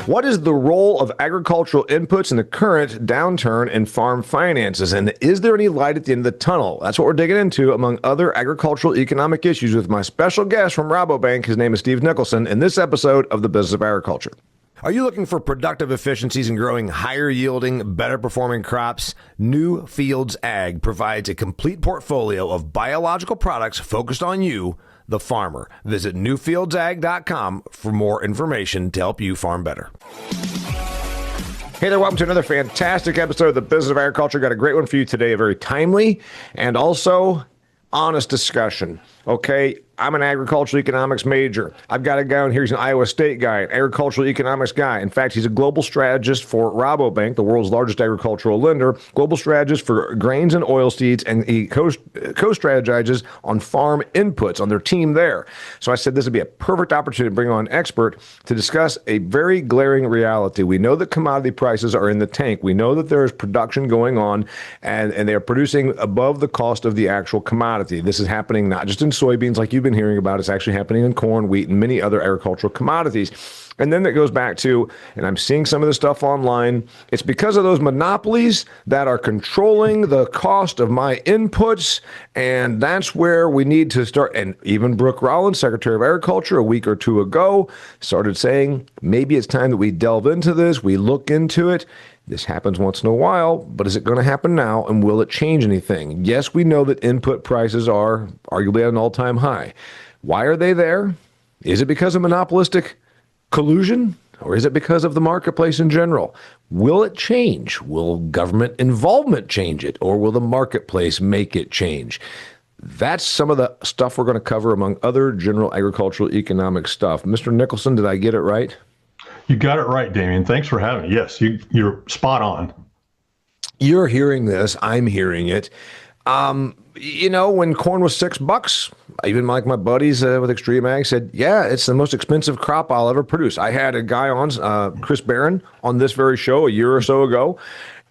What is the role of agricultural inputs in the current downturn in farm finances? And is there any light at the end of the tunnel? That's what we're digging into, among other agricultural economic issues, with my special guest from Rabobank. His name is Steve Nicholson, in this episode of The Business of Agriculture. Are you looking for productive efficiencies in growing higher yielding, better performing crops? New Fields Ag provides a complete portfolio of biological products focused on you, the farmer. Visit newfieldsag.com for more information to help you farm better. Hey there, welcome to another fantastic episode of The Business of Agriculture. Got a great one for you today, a very timely and also honest discussion. Okay, I'm an agricultural economics major. I've got a guy on here, he's an Iowa State guy, an agricultural economics guy. In fact, he's a global strategist for Rabobank, the world's largest agricultural lender, global strategist for grains and oilseeds, and he co-strategizes on farm inputs on their team there. So I said this would be a perfect opportunity to bring on an expert to discuss a very glaring reality. We know that commodity prices are in the tank. We know that there is production going on, and they are producing above the cost of the actual commodity. This is happening not just in soybeans like you've been hearing about, it's actually happening in corn, wheat, and many other agricultural commodities. And then that goes back to, and I'm seeing some of this stuff online, it's because of those monopolies that are controlling the cost of my inputs, and that's where we need to start. And even Brooke Rollins, Secretary of Agriculture, a week or two ago, started saying, maybe it's time that we delve into this, we look into it. This happens once in a while, but is it going to happen now, and will it change anything? Yes, we know that input prices are arguably at an all-time high. Why are they there? Is it because of monopolistic collusion, or is it because of the marketplace in general? Will it change? Will government involvement change it, or will the marketplace make it change? That's some of the stuff we're going to cover, among other general agricultural economic stuff. Mr. Nicholson, did I get it right? You got it right, Damian. Thanks for having me. Yes, you're spot on. You're hearing this. I'm hearing it. When corn was $6, even like my buddies with XtremeAg said, yeah, it's the most expensive crop I'll ever produce. I had a guy on, Chris Barron, on this very show a year or so ago,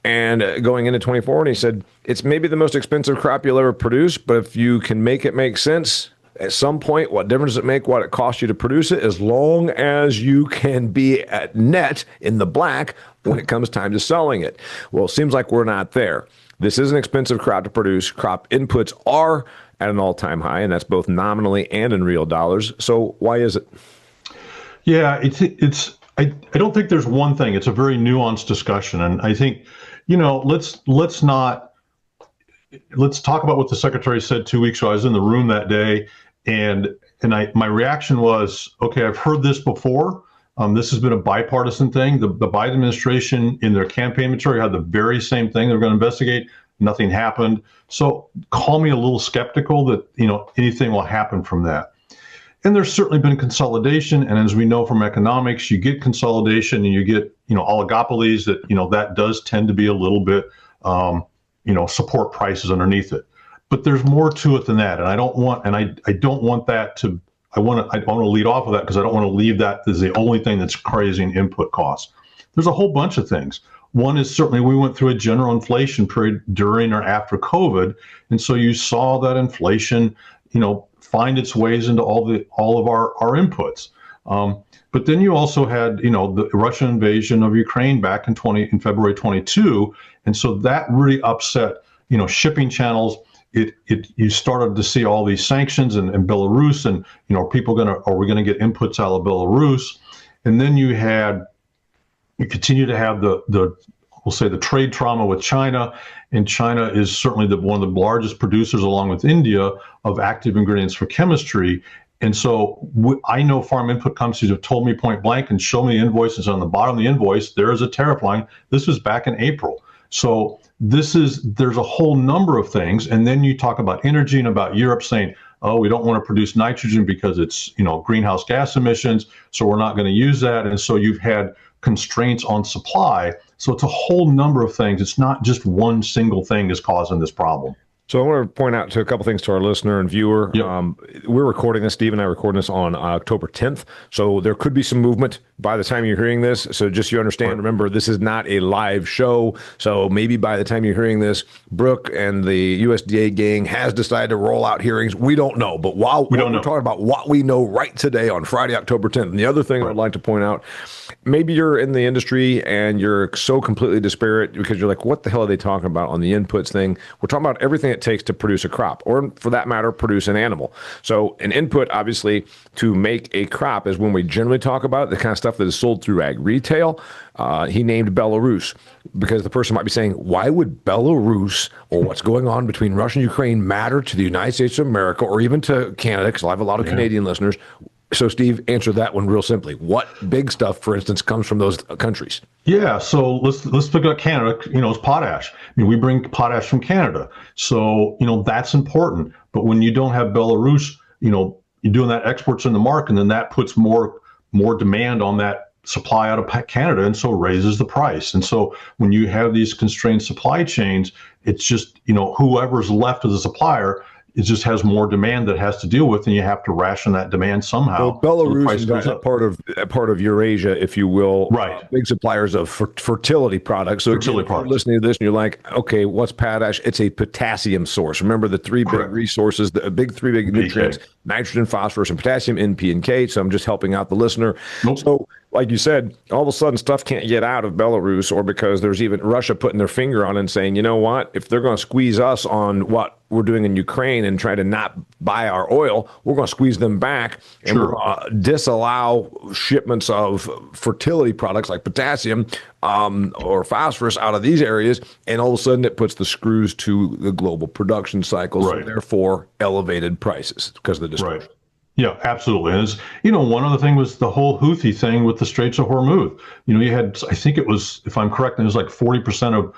and going into 24, and he said, it's maybe the most expensive crop you'll ever produce, but if you can make it make sense, at some point, what difference does it make what it costs you to produce it, as long as you can be at net in the black when it comes time to selling it? Well, it seems like we're not there. This is an expensive crop to produce. Crop inputs are at an all-time high, and that's both nominally and in real dollars. So why is it? Yeah, I don't think there's one thing. It's a very nuanced discussion, and I think, let's talk about what the secretary said 2 weeks ago. I was in the room that day, and my reaction was, okay, I've heard this before. This has been a bipartisan thing. The Biden administration, in their campaign material, had the very same thing. They're going to investigate. Nothing happened. So call me a little skeptical that anything will happen from that. And there's certainly been consolidation, and as we know from economics, you get consolidation and you get oligopolies that does tend to be a little bit support prices underneath it. But there's more to it than that, and I don't want that to. I want to lead off of that because I don't want to leave that as the only thing that's raising input costs. There's a whole bunch of things. One is certainly we went through a general inflation period during or after COVID, and so you saw that inflation, find its ways into all of our inputs. But then you also had, the Russian invasion of Ukraine back in February 22, and so that really upset, shipping channels. You started to see all these sanctions and Belarus, and are we going to get inputs out of Belarus? And then you continue to have we'll say the trade trauma with China, and China is certainly one of the largest producers, along with India, of active ingredients for chemistry. And so I know farm input companies have told me point blank and show me invoices. On the bottom of the invoice, there is a tariff line. This was back in April. So there's a whole number of things. And then you talk about energy and about Europe saying, oh, we don't want to produce nitrogen because it's, greenhouse gas emissions, so we're not going to use that. And so you've had constraints on supply. So it's a whole number of things. It's not just one single thing that's causing this problem. So I want to point out to a couple things to our listener and viewer. Yep. We're recording this, Steve and I are recording this on October 10th. So there could be some movement by the time you're hearing this, so just so you understand, remember, this is not a live show. So maybe by the time you're hearing this, Brooke and the USDA gang has decided to roll out hearings. We don't know. But while we're talking about what we know right today on Friday, October 10th, and the other thing I'd like to point out, maybe you're in the industry and you're so completely disparate because you're like, what the hell are they talking about on the inputs thing? We're talking about everything it takes to produce a crop, or for that matter, produce an animal. So an input, obviously, to make a crop is when we generally talk about the kind of stuff that is sold through ag retail. He named Belarus because the person might be saying, why would Belarus or what's going on between Russia and Ukraine matter to the United States of America or even to Canada? Because I have a lot of Canadian listeners. So, Steve, answer that one real simply. What big stuff, for instance, comes from those countries? Yeah, so let's look at Canada. It's potash. I mean, we bring potash from Canada, so that's important. But when you don't have Belarus, you're doing that exports in the market, and then that puts more demand on that supply out of Canada, and so raises the price. And so when you have these constrained supply chains, it's just whoever's left as a supplier, it just has more demand that has to deal with, and you have to ration that demand somehow. Well, Belarus is part of Eurasia, if you will. Right. Big suppliers of fertility products. So if you're listening to this and you're like, okay, what's potash? It's a potassium source. Remember the three big resources, the three big nutrients, nitrogen, phosphorus, and potassium, N, P, and K. So I'm just helping out the listener. So like you said, all of a sudden stuff can't get out of Belarus, or because there's even Russia putting their finger on it and saying, you know what, if they're going to squeeze us on what we're doing in Ukraine and try to not buy our oil, we're going to squeeze them back and we're going to disallow shipments of fertility products like potassium or phosphorus out of these areas. And all of a sudden it puts the screws to the global production cycle. So therefore elevated prices because of the disruption. Right. Yeah, absolutely. And one other thing was the whole Houthi thing with the Straits of Hormuz. You had, I think it was, if I'm correct, it was like 40% of,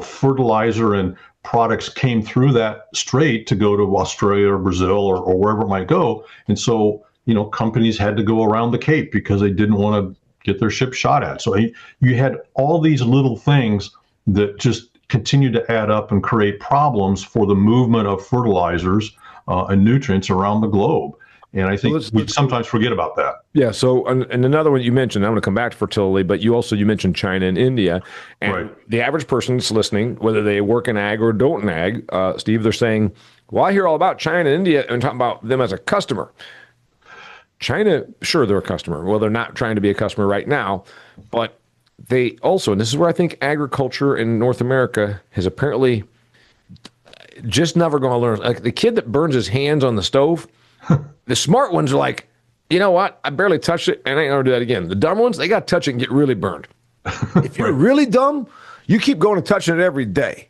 fertilizer and products came through that strait to go to Australia or Brazil or wherever it might go. And so, companies had to go around the Cape because they didn't want to get their ship shot at. So you had all these little things that just continue to add up and create problems for the movement of fertilizers and nutrients around the globe. And I think we sometimes forget about that. Yeah. So, and another one you mentioned, I'm going to come back to fertility, but you mentioned China and India. And the average person that's listening, whether they work in ag or don't in ag, Steve, they're saying, well, I hear all about China and India and talking about them as a customer. China, sure, they're a customer. Well, they're not trying to be a customer right now, but they also, and this is where I think agriculture in North America has apparently just never going to learn. Like the kid that burns his hands on the stove, the smart ones are like, you know what? I barely touched it, and I ain't gonna do that again. The dumb ones, they got to touch it and get really burned. If you're really dumb, you keep going and touching it every day.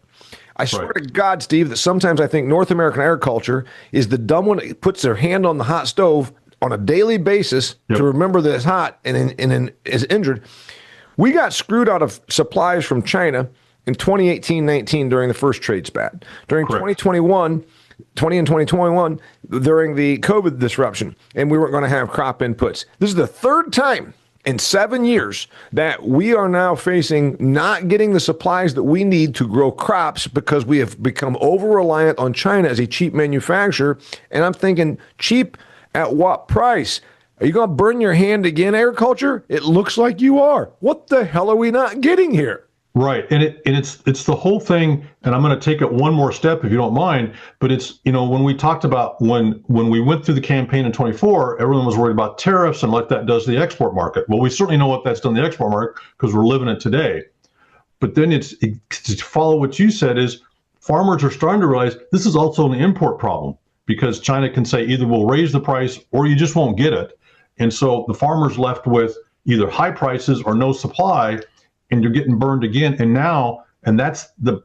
I swear to God, Steve, that sometimes I think North American agriculture is the dumb one that puts their hand on the hot stove on a daily basis to remember that it's hot and is injured. We got screwed out of supplies from China in 2018-19 during the first trade spat. During 2020 and 2021 during the COVID disruption, and we weren't going to have crop inputs. This is the third time in 7 years that we are now facing not getting the supplies that we need to grow crops because we have become over-reliant on China as a cheap manufacturer. And I'm thinking, cheap at what price? Are you going to burn your hand again, agriculture? It looks like you are. What the hell are we not getting here? Right. And it's the whole thing. And I'm going to take it one more step, if you don't mind. But it's, when we talked about when we went through the campaign in 24, everyone was worried about tariffs and what that does to the export market. Well, we certainly know what that's done to the export market because we're living it today. But then to follow what you said is farmers are starting to realize this is also an import problem because China can say either we'll raise the price or you just won't get it. And so the farmer's left with either high prices or no supply, and you're getting burned again. And that's the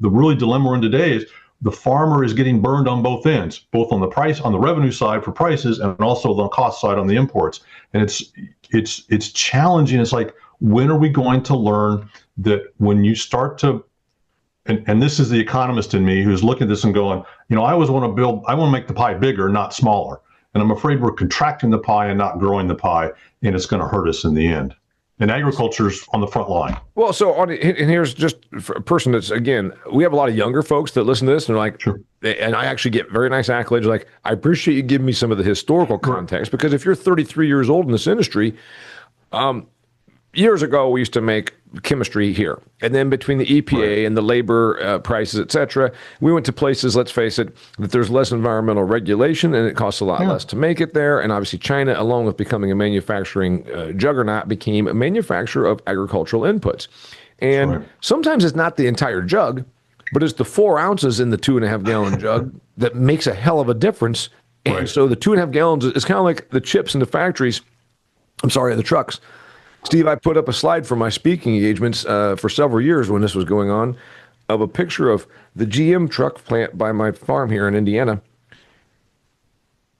really dilemma we're in today is the farmer is getting burned on both ends, both on the revenue side for prices and also the cost side on the imports. And it's challenging. It's like, when are we going to learn that when you start to, and this is the economist in me who's looking at this and going, I always want to make the pie bigger, not smaller. And I'm afraid we're contracting the pie and not growing the pie, and it's going to hurt us in the end. And agriculture's on the front line. Well, and here's just for a person that's, again, we have a lot of younger folks that listen to this and they're like, Sure. and I actually get very nice accolades. Like, I appreciate you giving me some of the historical context, because if you're 33 years old in this industry, years ago, we used to make chemistry here. And then between the EPA and the labor prices, et cetera, we went to places, let's face it, that there's less environmental regulation and it costs a lot less to make it there. And obviously China, along with becoming a manufacturing juggernaut, became a manufacturer of agricultural inputs. And sometimes it's not the entire jug, but it's the 4 ounces in the 2.5 gallon jug that makes a hell of a difference. And so the 2.5 gallons is kind of like the chips in the factories. The trucks. Steve, I put up a slide for my speaking engagements for several years when this was going on, of a picture of the GM truck plant by my farm here in Indiana.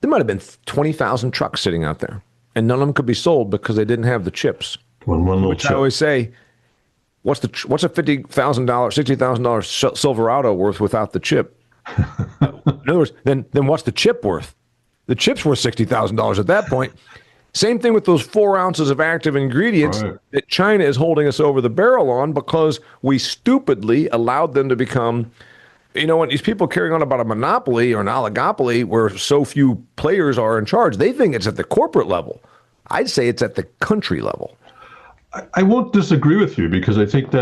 There might have been 20,000 trucks sitting out there, and none of them could be sold because they didn't have the chips. Which I always say, what's a $50,000, $60,000 Silverado worth without the chip? In other words, then what's the chip worth? The chip's worth $60,000 at that point. Same thing with those 4 ounces of active ingredients that China is holding us over the barrel on, because we stupidly allowed them to become, when these people carrying on about a monopoly or an oligopoly where so few players are in charge, they think it's at the corporate level. I'd say it's at the country level. I won't disagree with you, because I think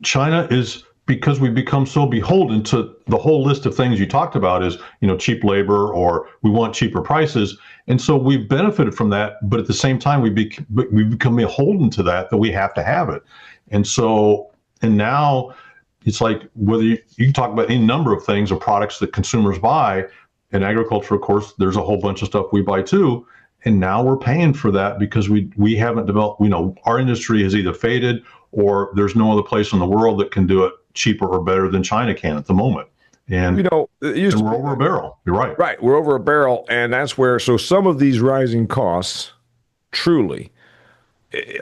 China is, because we've become so beholden to the whole list of things you talked about is, cheap labor, or we want cheaper prices. And so we've benefited from that. But at the same time, we've become beholden to that we have to have it. And now it's like, whether you can talk about any number of things or products that consumers buy. In agriculture, of course, there's a whole bunch of stuff we buy too. And now we're paying for that because we haven't developed, our industry has either faded, or there's no other place in the world that can do it cheaper or better than China can at the moment. And, and we're over a barrel. You're right. Right. We're over a barrel. And that's where, so some of these rising costs truly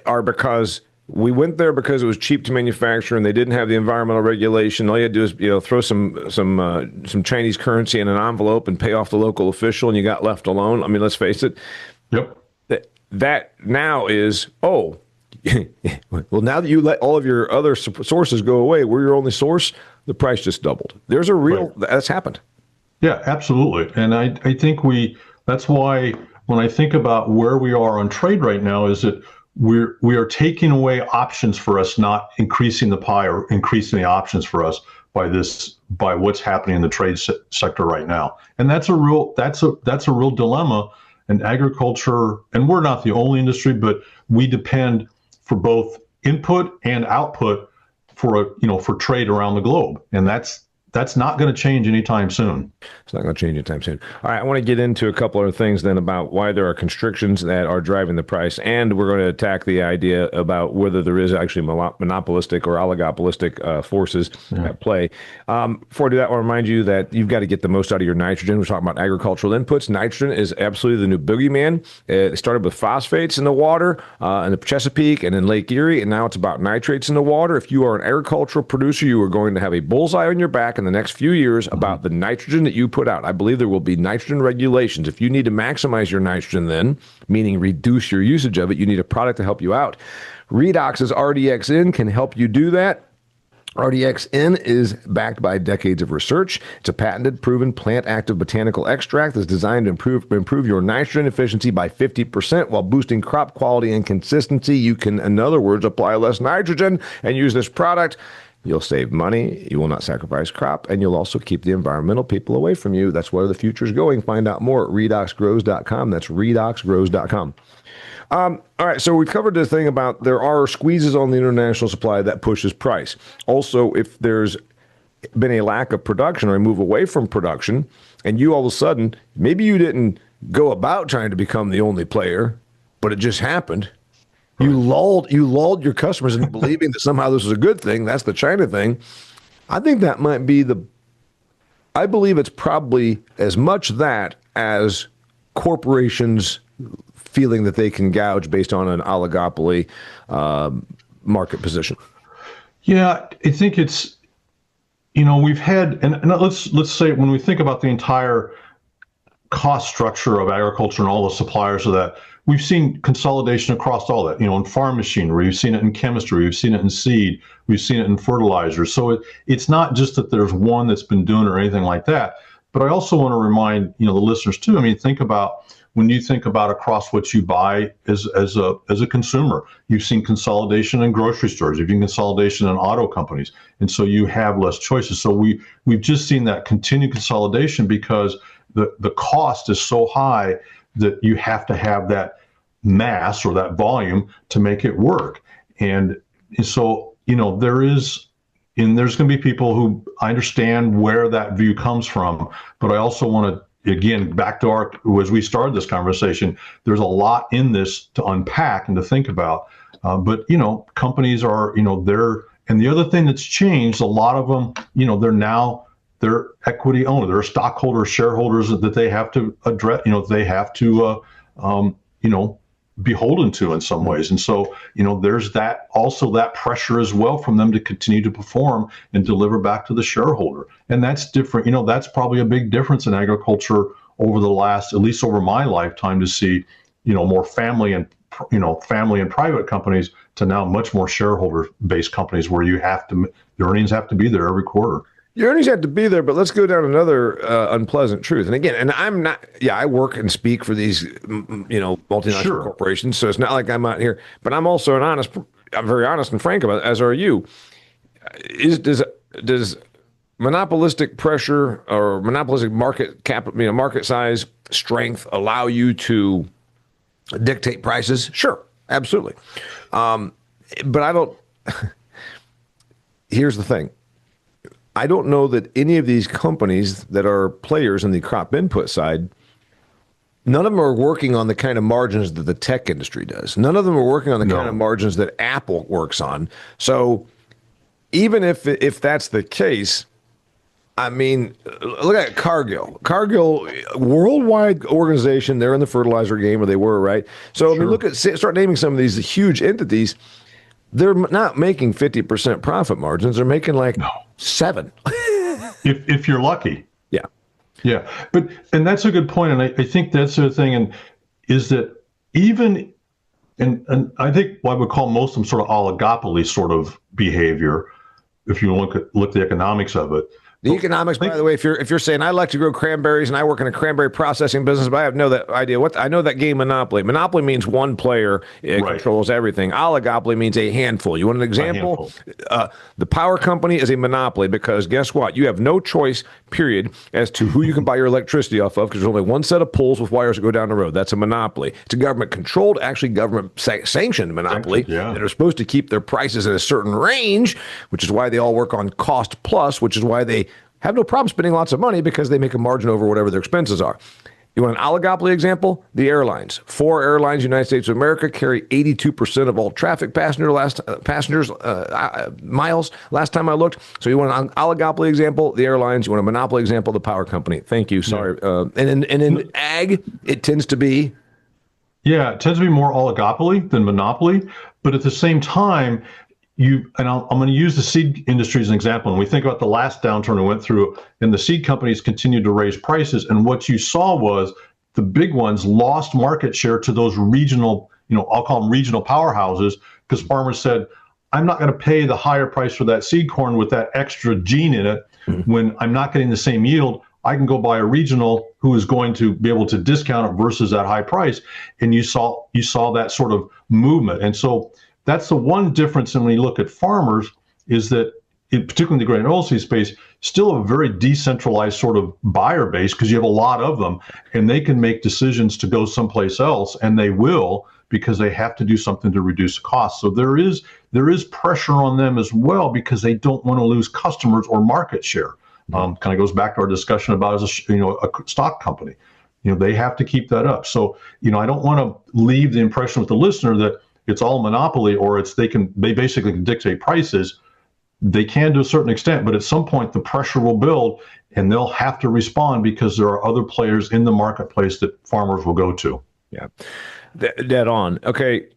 are because we went there because it was cheap to manufacture and they didn't have the environmental regulation. All you had to do is, throw some Chinese currency in an envelope and pay off the local official, and you got left alone. I mean, let's face it. Yep. That now is, well, now that you let all of your other sources go away, we're your only source, the price just doubled. There's a real, that's happened. Yeah, absolutely. And I think that's why when I think about where we are on trade right now, is that we are taking away options for us, not increasing the pie or increasing the options for us by what's happening in the trade sector right now. And that's a real dilemma in agriculture. And we're not the only industry, but we depend for both input and output for trade around the globe. And that's not going to change anytime soon. It's not going to change anytime soon. All right, I want to get into a couple other things then about why there are constrictions that are driving the price, and we're going to attack the idea about whether there is actually monopolistic or oligopolistic forces at play. Before I do that, I want to remind you that you've got to get the most out of your nitrogen. We're talking about agricultural inputs. Nitrogen is absolutely the new boogeyman. It started with phosphates in the water in the Chesapeake and in Lake Erie, and now it's about nitrates in the water. If you are an agricultural producer, you are going to have a bullseye on your back in the next few years about the nitrogen that you put out. I believe there will be nitrogen regulations. If you need to maximize your nitrogen then, meaning reduce your usage of it, you need a product to help you out. Redox's RDXN can help you do that. RDXN is backed by decades of research. It's a patented, proven plant-active botanical extract that's designed to improve your nitrogen efficiency by 50% while boosting crop quality and consistency. You can, in other words, apply less nitrogen and use this product. You'll save money, you will not sacrifice crop, and you'll also keep the environmental people away from you. That's where the future's going. Find out more at redoxgrows.com. That's redoxgrows.com. All right, so we covered the thing about there are squeezes on the international supply that pushes price. Also, if there's been a lack of production or a move away from production, and you all of a sudden, maybe you didn't go about trying to become the only player, but it just happened. You lulled your customers into believing that somehow this was a good thing. That's the China thing. I think that might be I believe it's probably as much that as corporations feeling that they can gouge based on an oligopoly market position. Yeah, I think it's, we've had, and let's say when we think about the entire cost structure of agriculture and all the suppliers of that, we've seen consolidation across all that. In farm machinery, we've seen it in chemistry, we've seen it in seed, we've seen it in fertilizers. So it's not just that there's one that's been doing it or anything like that. But I also want to remind the listeners too. I mean, think about when you think about across what you buy as a consumer. You've seen consolidation in grocery stores, you've seen consolidation in auto companies, and so you have less choices. So we've just seen that continued consolidation because the cost is so high that you have to have that mass or that volume to make it work. And so there's going to be people who I understand where that view comes from, but I also want to, again, back to as we started this conversation, there's a lot in this to unpack and to think about. But companies are, and the other thing that's changed, a lot of them, they're equity owner, they're stockholders, shareholders that they have to address, they have to, beholden to in some ways. And so, there's that also that pressure as well from them to continue to perform and deliver back to the shareholder. And that's different. That's probably a big difference in agriculture over the last, at least over my lifetime, to see, more family and private companies to now much more shareholder-based companies where the earnings have to be there every quarter. Your earnings have to be there, but let's go down another unpleasant truth. And again, I'm not, I work and speak for these, multinational corporations. So it's not like I'm out here, but I'm also I'm very honest and frank about it, as are you. Does monopolistic pressure or monopolistic market size strength allow you to dictate prices? Sure, absolutely. But I don't, here's the thing. I don't know that any of these companies that are players in the crop input side, none of them are working on the kind of margins that the tech industry does. None of them are working on the kind of margins that Apple works on. So even if that's the case, I mean, look at Cargill. Cargill, worldwide organization, they're in the fertilizer game, or they were, right? So I mean, start naming some of these huge entities. They're not making 50% profit margins. They're making like 7. if you're lucky. Yeah. Yeah. And that's a good point. And I think that's the thing. And is that even, and I think what I would call most of them sort of oligopoly sort of behavior, if you look at the economics of it. The economics, by the way, if you're saying I like to grow cranberries and I work in a cranberry processing business, but I have no idea I know that game Monopoly. Monopoly means one player controls everything. Oligopoly means a handful. You want an example? The power company is a monopoly because guess what? You have no choice, period, as to who you can buy your electricity off of because there's only one set of poles with wires that go down the road. That's a monopoly. It's a government-controlled, actually government-sanctioned monopoly that are supposed to keep their prices in a certain range, which is why they all work on cost plus, which is why they have no problem spending lots of money because they make a margin over whatever their expenses are. You want an oligopoly example? The airlines. 4 airlines, United States of America, carry 82% of all traffic passengers miles last time I looked. So you want an oligopoly example? The airlines. You want a monopoly example? The power company. Thank you. Sorry. And in ag, it tends to be. Yeah, it tends to be more oligopoly than monopoly. But at the same time, I'm going to use the seed industry as an example. And we think about the last downturn we went through, and the seed companies continued to raise prices. And what you saw was the big ones lost market share to those regional, I'll call them regional powerhouses, because farmers said, I'm not going to pay the higher price for that seed corn with that extra gene in it when I'm not getting the same yield. I can go buy a regional who is going to be able to discount it versus that high price. And you saw that sort of movement. And so that's the one difference. And when you look at farmers, is that particularly in the grain and oilseed space, still a very decentralized sort of buyer base because you have a lot of them, and they can make decisions to go someplace else, and they will because they have to do something to reduce costs. So there is pressure on them as well because they don't want to lose customers or market share. Kind of goes back to our discussion about as a stock company. They have to keep that up. So I don't want to leave the impression with the listener that it's all monopoly or they basically can dictate prices. They can to a certain extent, but at some point the pressure will build and they'll have to respond because there are other players in the marketplace that farmers will go to. Yeah, dead on. Okay,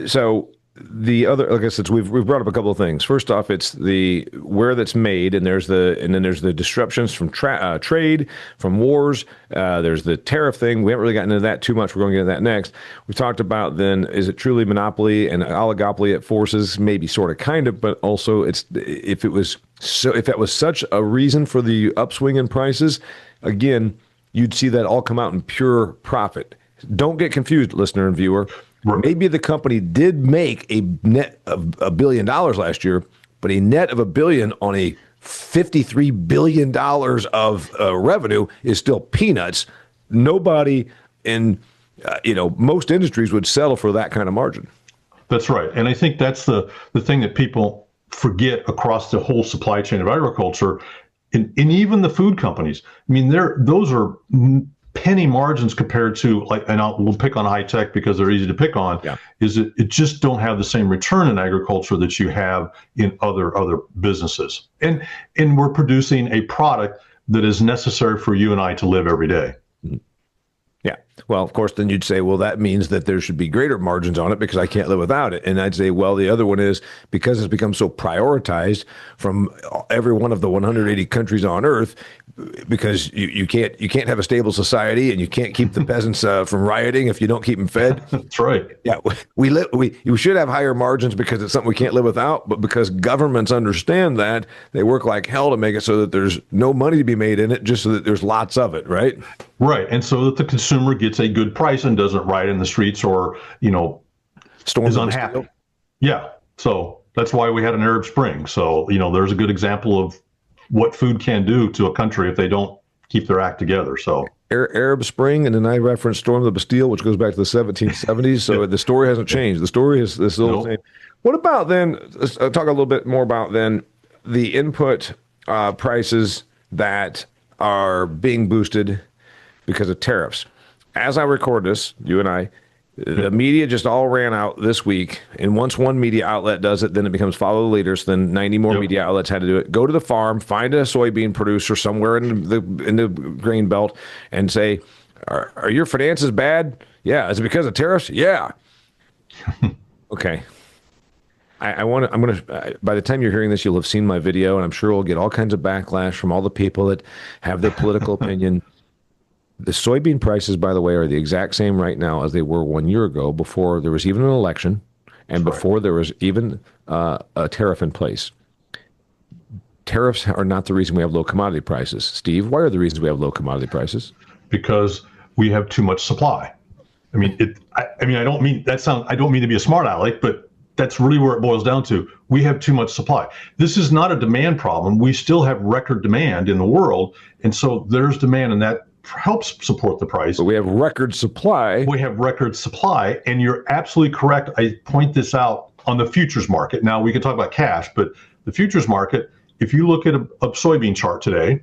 so the other, like I said, so we've brought up a couple of things. First off, it's the where that's made, and then there's the disruptions from trade, from wars. There's the tariff thing. We haven't really gotten into that too much. We're going to get into that next. We talked about then, is it truly monopoly and oligopoly at forces? Maybe, sort of, kind of, but also if that was such a reason for the upswing in prices, again, you'd see that all come out in pure profit. Don't get confused, listener and viewer. Maybe the company did make a net of $1 billion last year, but a net of $1 billion on a $53 billion of revenue is still peanuts. Nobody in most industries would settle for that kind of margin. That's right. And I think that's the thing that people forget across the whole supply chain of agriculture, and even the food companies. I mean, those are penny margins compared to, like, and we'll pick on high tech because they're easy to pick on. Yeah. Is it just don't have the same return in agriculture that you have in other businesses, and we're producing a product that is necessary for you and I to live every day. Yeah. Well, of course, then you'd say, well, that means that there should be greater margins on it because I can't live without it. And I'd say, well, the other one is because it's become so prioritized from every one of the 180 countries on Earth, because you can't have a stable society and you can't keep the peasants from rioting if you don't keep them fed. That's right. Yeah, we should have higher margins because it's something we can't live without, but because governments understand that, they work like hell to make it so that there's no money to be made in it, just so that there's lots of it, right? Right, and so that the consumer gets a good price and doesn't riot in the streets or is unhappy. Yeah, so that's why we had an Arab Spring. So there's a good example of what food can do to a country if they don't keep their act together. So Arab Spring, and then I referenced Storm of the Bastille, which goes back to the 1770s. So the story hasn't changed. The story is still the same. What about then? Let's talk a little bit more about then the input prices that are being boosted because of tariffs. As I record this, you and I, the media just all ran out this week, and once one media outlet does it, then it becomes follow the leaders. Then 90 more media outlets had to do it. Go to the farm, find a soybean producer somewhere in the grain belt, and say, "Are your finances bad? Yeah. Is it because of tariffs? Yeah. Okay. I'm gonna. By the time you're hearing this, you'll have seen my video, and I'm sure we'll get all kinds of backlash from all the people that have their political opinion. The soybean prices, by the way, are the exact same right now as they were 1 year ago, before there was even an election and before there was even a tariff in place. Tariffs are not the reason we have low commodity prices. Steve, why are the reasons we have low commodity prices? Because we have too much supply. I mean, I don't mean to be a smart aleck, but that's really where it boils down to. We have too much supply. This is not a demand problem. We still have record demand in the world, and so there's demand, and that helps support the price. But we have record supply. We have record supply, and you're absolutely correct. I point this out on the futures market. Now, we can talk about cash, but the futures market, if you look at a soybean chart today,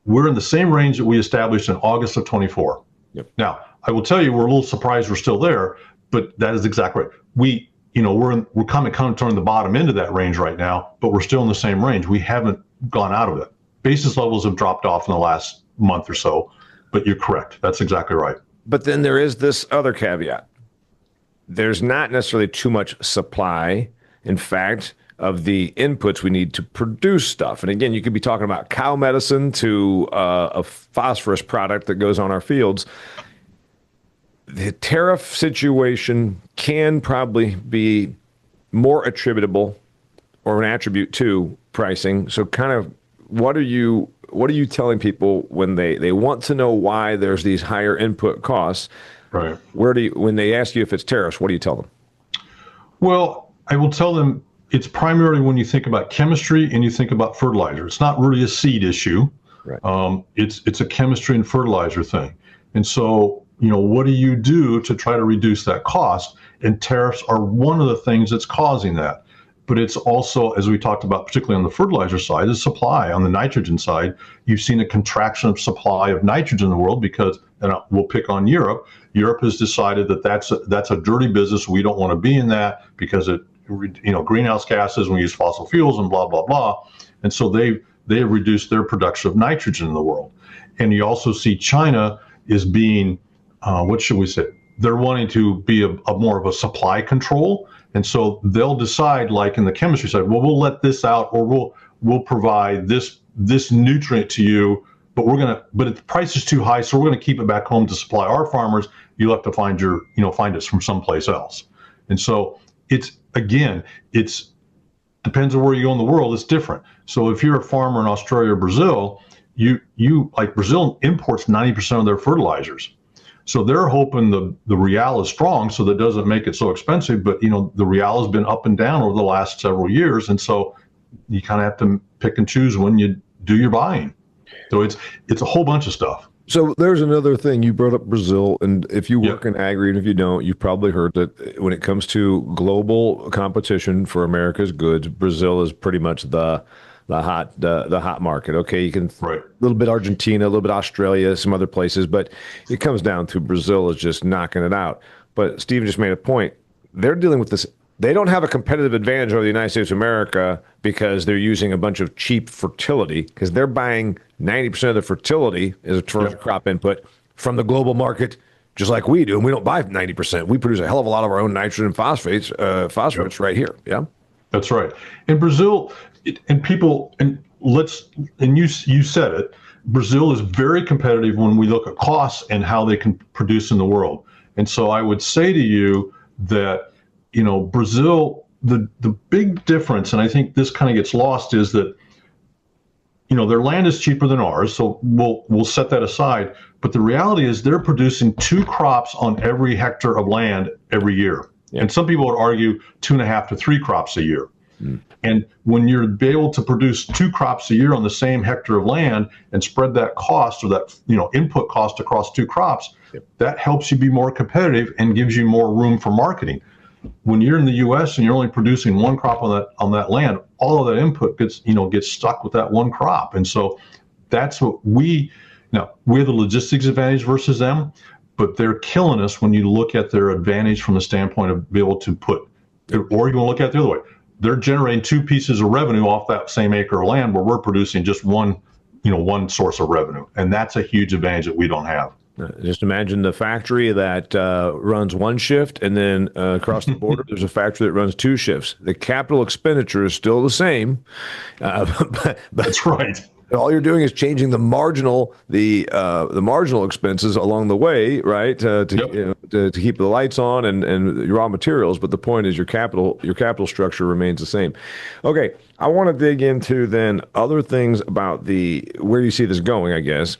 we're in the same range that we established in August of 24. Yep. Now, I will tell you, we're a little surprised we're still there, but that is exactly right. We're coming toward the bottom end of that range right now, but we're still in the same range. We haven't gone out of it. Basis levels have dropped off in the last month or so, but you're correct. That's exactly right. But then there is this other caveat. There's not necessarily too much supply, in fact, of the inputs we need to produce stuff. And again, you could be talking about cow medicine to a phosphorus product that goes on our fields. The tariff situation can probably be more attributable or an attribute to pricing. So kind of what are you telling people when they want to know why there's these higher input costs? Right. When they ask you if it's tariffs, what do you tell them? Well, I will tell them it's primarily when you think about chemistry and you think about fertilizer. It's not really a seed issue. Right. It's a chemistry and fertilizer thing. And so, what do you do to try to reduce that cost? And tariffs are one of the things that's causing that. But it's also, as we talked about, particularly on the fertilizer side, the supply. On the nitrogen side, you've seen a contraction of supply of nitrogen in the world because, and we'll pick on Europe. Europe has decided that that's a dirty business. We don't want to be in that because it, greenhouse gases, we use fossil fuels and blah, blah, blah. And so they have reduced their production of nitrogen in the world. And you also see China is being, what should we say? they're wanting to be a more of a supply control. And so they'll decide, like in the chemistry side, well, we'll let this out, or we'll provide this nutrient to you, but but the price is too high, so we're gonna keep it back home to supply our farmers. You'll have to find it from someplace else. And so it's depends on where you go in the world, it's different. So if you're a farmer in Australia or Brazil, you like Brazil imports 90% of their fertilizers. So they're hoping the real is strong, so that doesn't make it so expensive. But the real has been up and down over the last several years, and so you kind of have to pick and choose when you do your buying. So it's a whole bunch of stuff. So there's another thing. You brought up Brazil, and if you work in agri, and if you don't, you've probably heard that when it comes to global competition for America's goods, Brazil is pretty much the hot market. Okay, you can a little bit Argentina, a little bit Australia, some other places, but it comes down to Brazil is just knocking it out. But Steve just made a point. They're dealing with this. They don't have a competitive advantage over the United States of America because they're using a bunch of cheap fertility, because they're buying 90% of the fertility as a crop input from the global market, just like we do. And we don't buy 90%. We produce a hell of a lot of our own nitrogen and phosphates right here. Yeah, that's right. In Brazil, you said it. Brazil is very competitive when we look at costs and how they can produce in the world. And so I would say to you that Brazil, the big difference, and I think this kind of gets lost, is that their land is cheaper than ours, so we'll set that aside. But the reality is they're producing 2 crops on every hectare of land every year. Yeah. And some people would argue 2.5 to 3 crops a year. And when you're able to produce 2 crops a year on the same hectare of land and spread that cost, or that input cost, across 2 crops, that helps you be more competitive and gives you more room for marketing. When you're in the U.S. and you're only producing 1 crop on that land, all of that input gets stuck with that 1 crop. And so that's what we have the logistics advantage versus them, but they're killing us when you look at their advantage from the standpoint of being able to put, or you want to look at it the other way. They're generating 2 pieces of revenue off that same acre of land, where we're producing just one source of revenue. And that's a huge advantage that we don't have. Just imagine the factory that runs 1 shift, and then across the border, there's a factory that runs 2 shifts. The capital expenditure is still the same. But that's right. All you're doing is changing the marginal expenses along the way, right? To keep the lights on and your raw materials. But the point is your capital structure remains the same. Okay, I want to dig into then other things about where you see this going, I guess.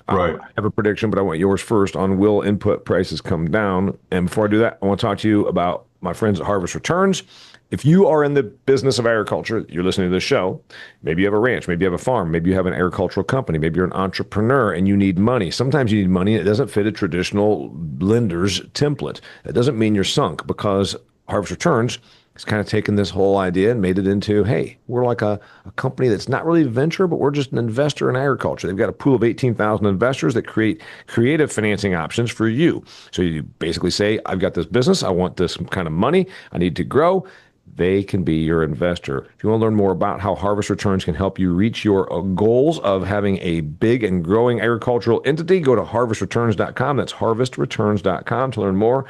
Right. I have a prediction, but I want yours first on will input prices come down. And before I do that, I want to talk to you about my friends at Harvest Returns. If you are in the business of agriculture, you're listening to this show, maybe you have a ranch, maybe you have a farm, maybe you have an agricultural company, maybe you're an entrepreneur and you need money. Sometimes you need money and it doesn't fit a traditional lender's template. That doesn't mean you're sunk, because Harvest Returns has kind of taken this whole idea and made it into, hey, we're like a company that's not really venture, but we're just an investor in agriculture. They've got a pool of 18,000 investors that create creative financing options for you. So you basically say, I've got this business, I want this kind of money, I need to grow. They can be your investor. If you want to learn more about how Harvest Returns can help you reach your goals of having a big and growing agricultural entity, go to harvestreturns.com. That's harvestreturns.com to learn more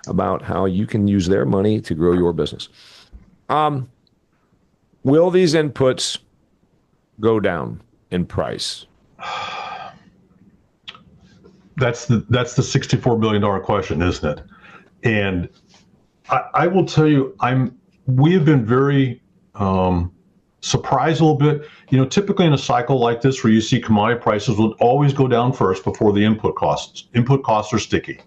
about how you can use their money to grow your business. Will these inputs go down in price? That's the $64 billion question, isn't it? And I will tell you, we have been very surprised a little bit. Typically in a cycle like this, where you see commodity prices will always go down first before the input costs. Input costs are sticky,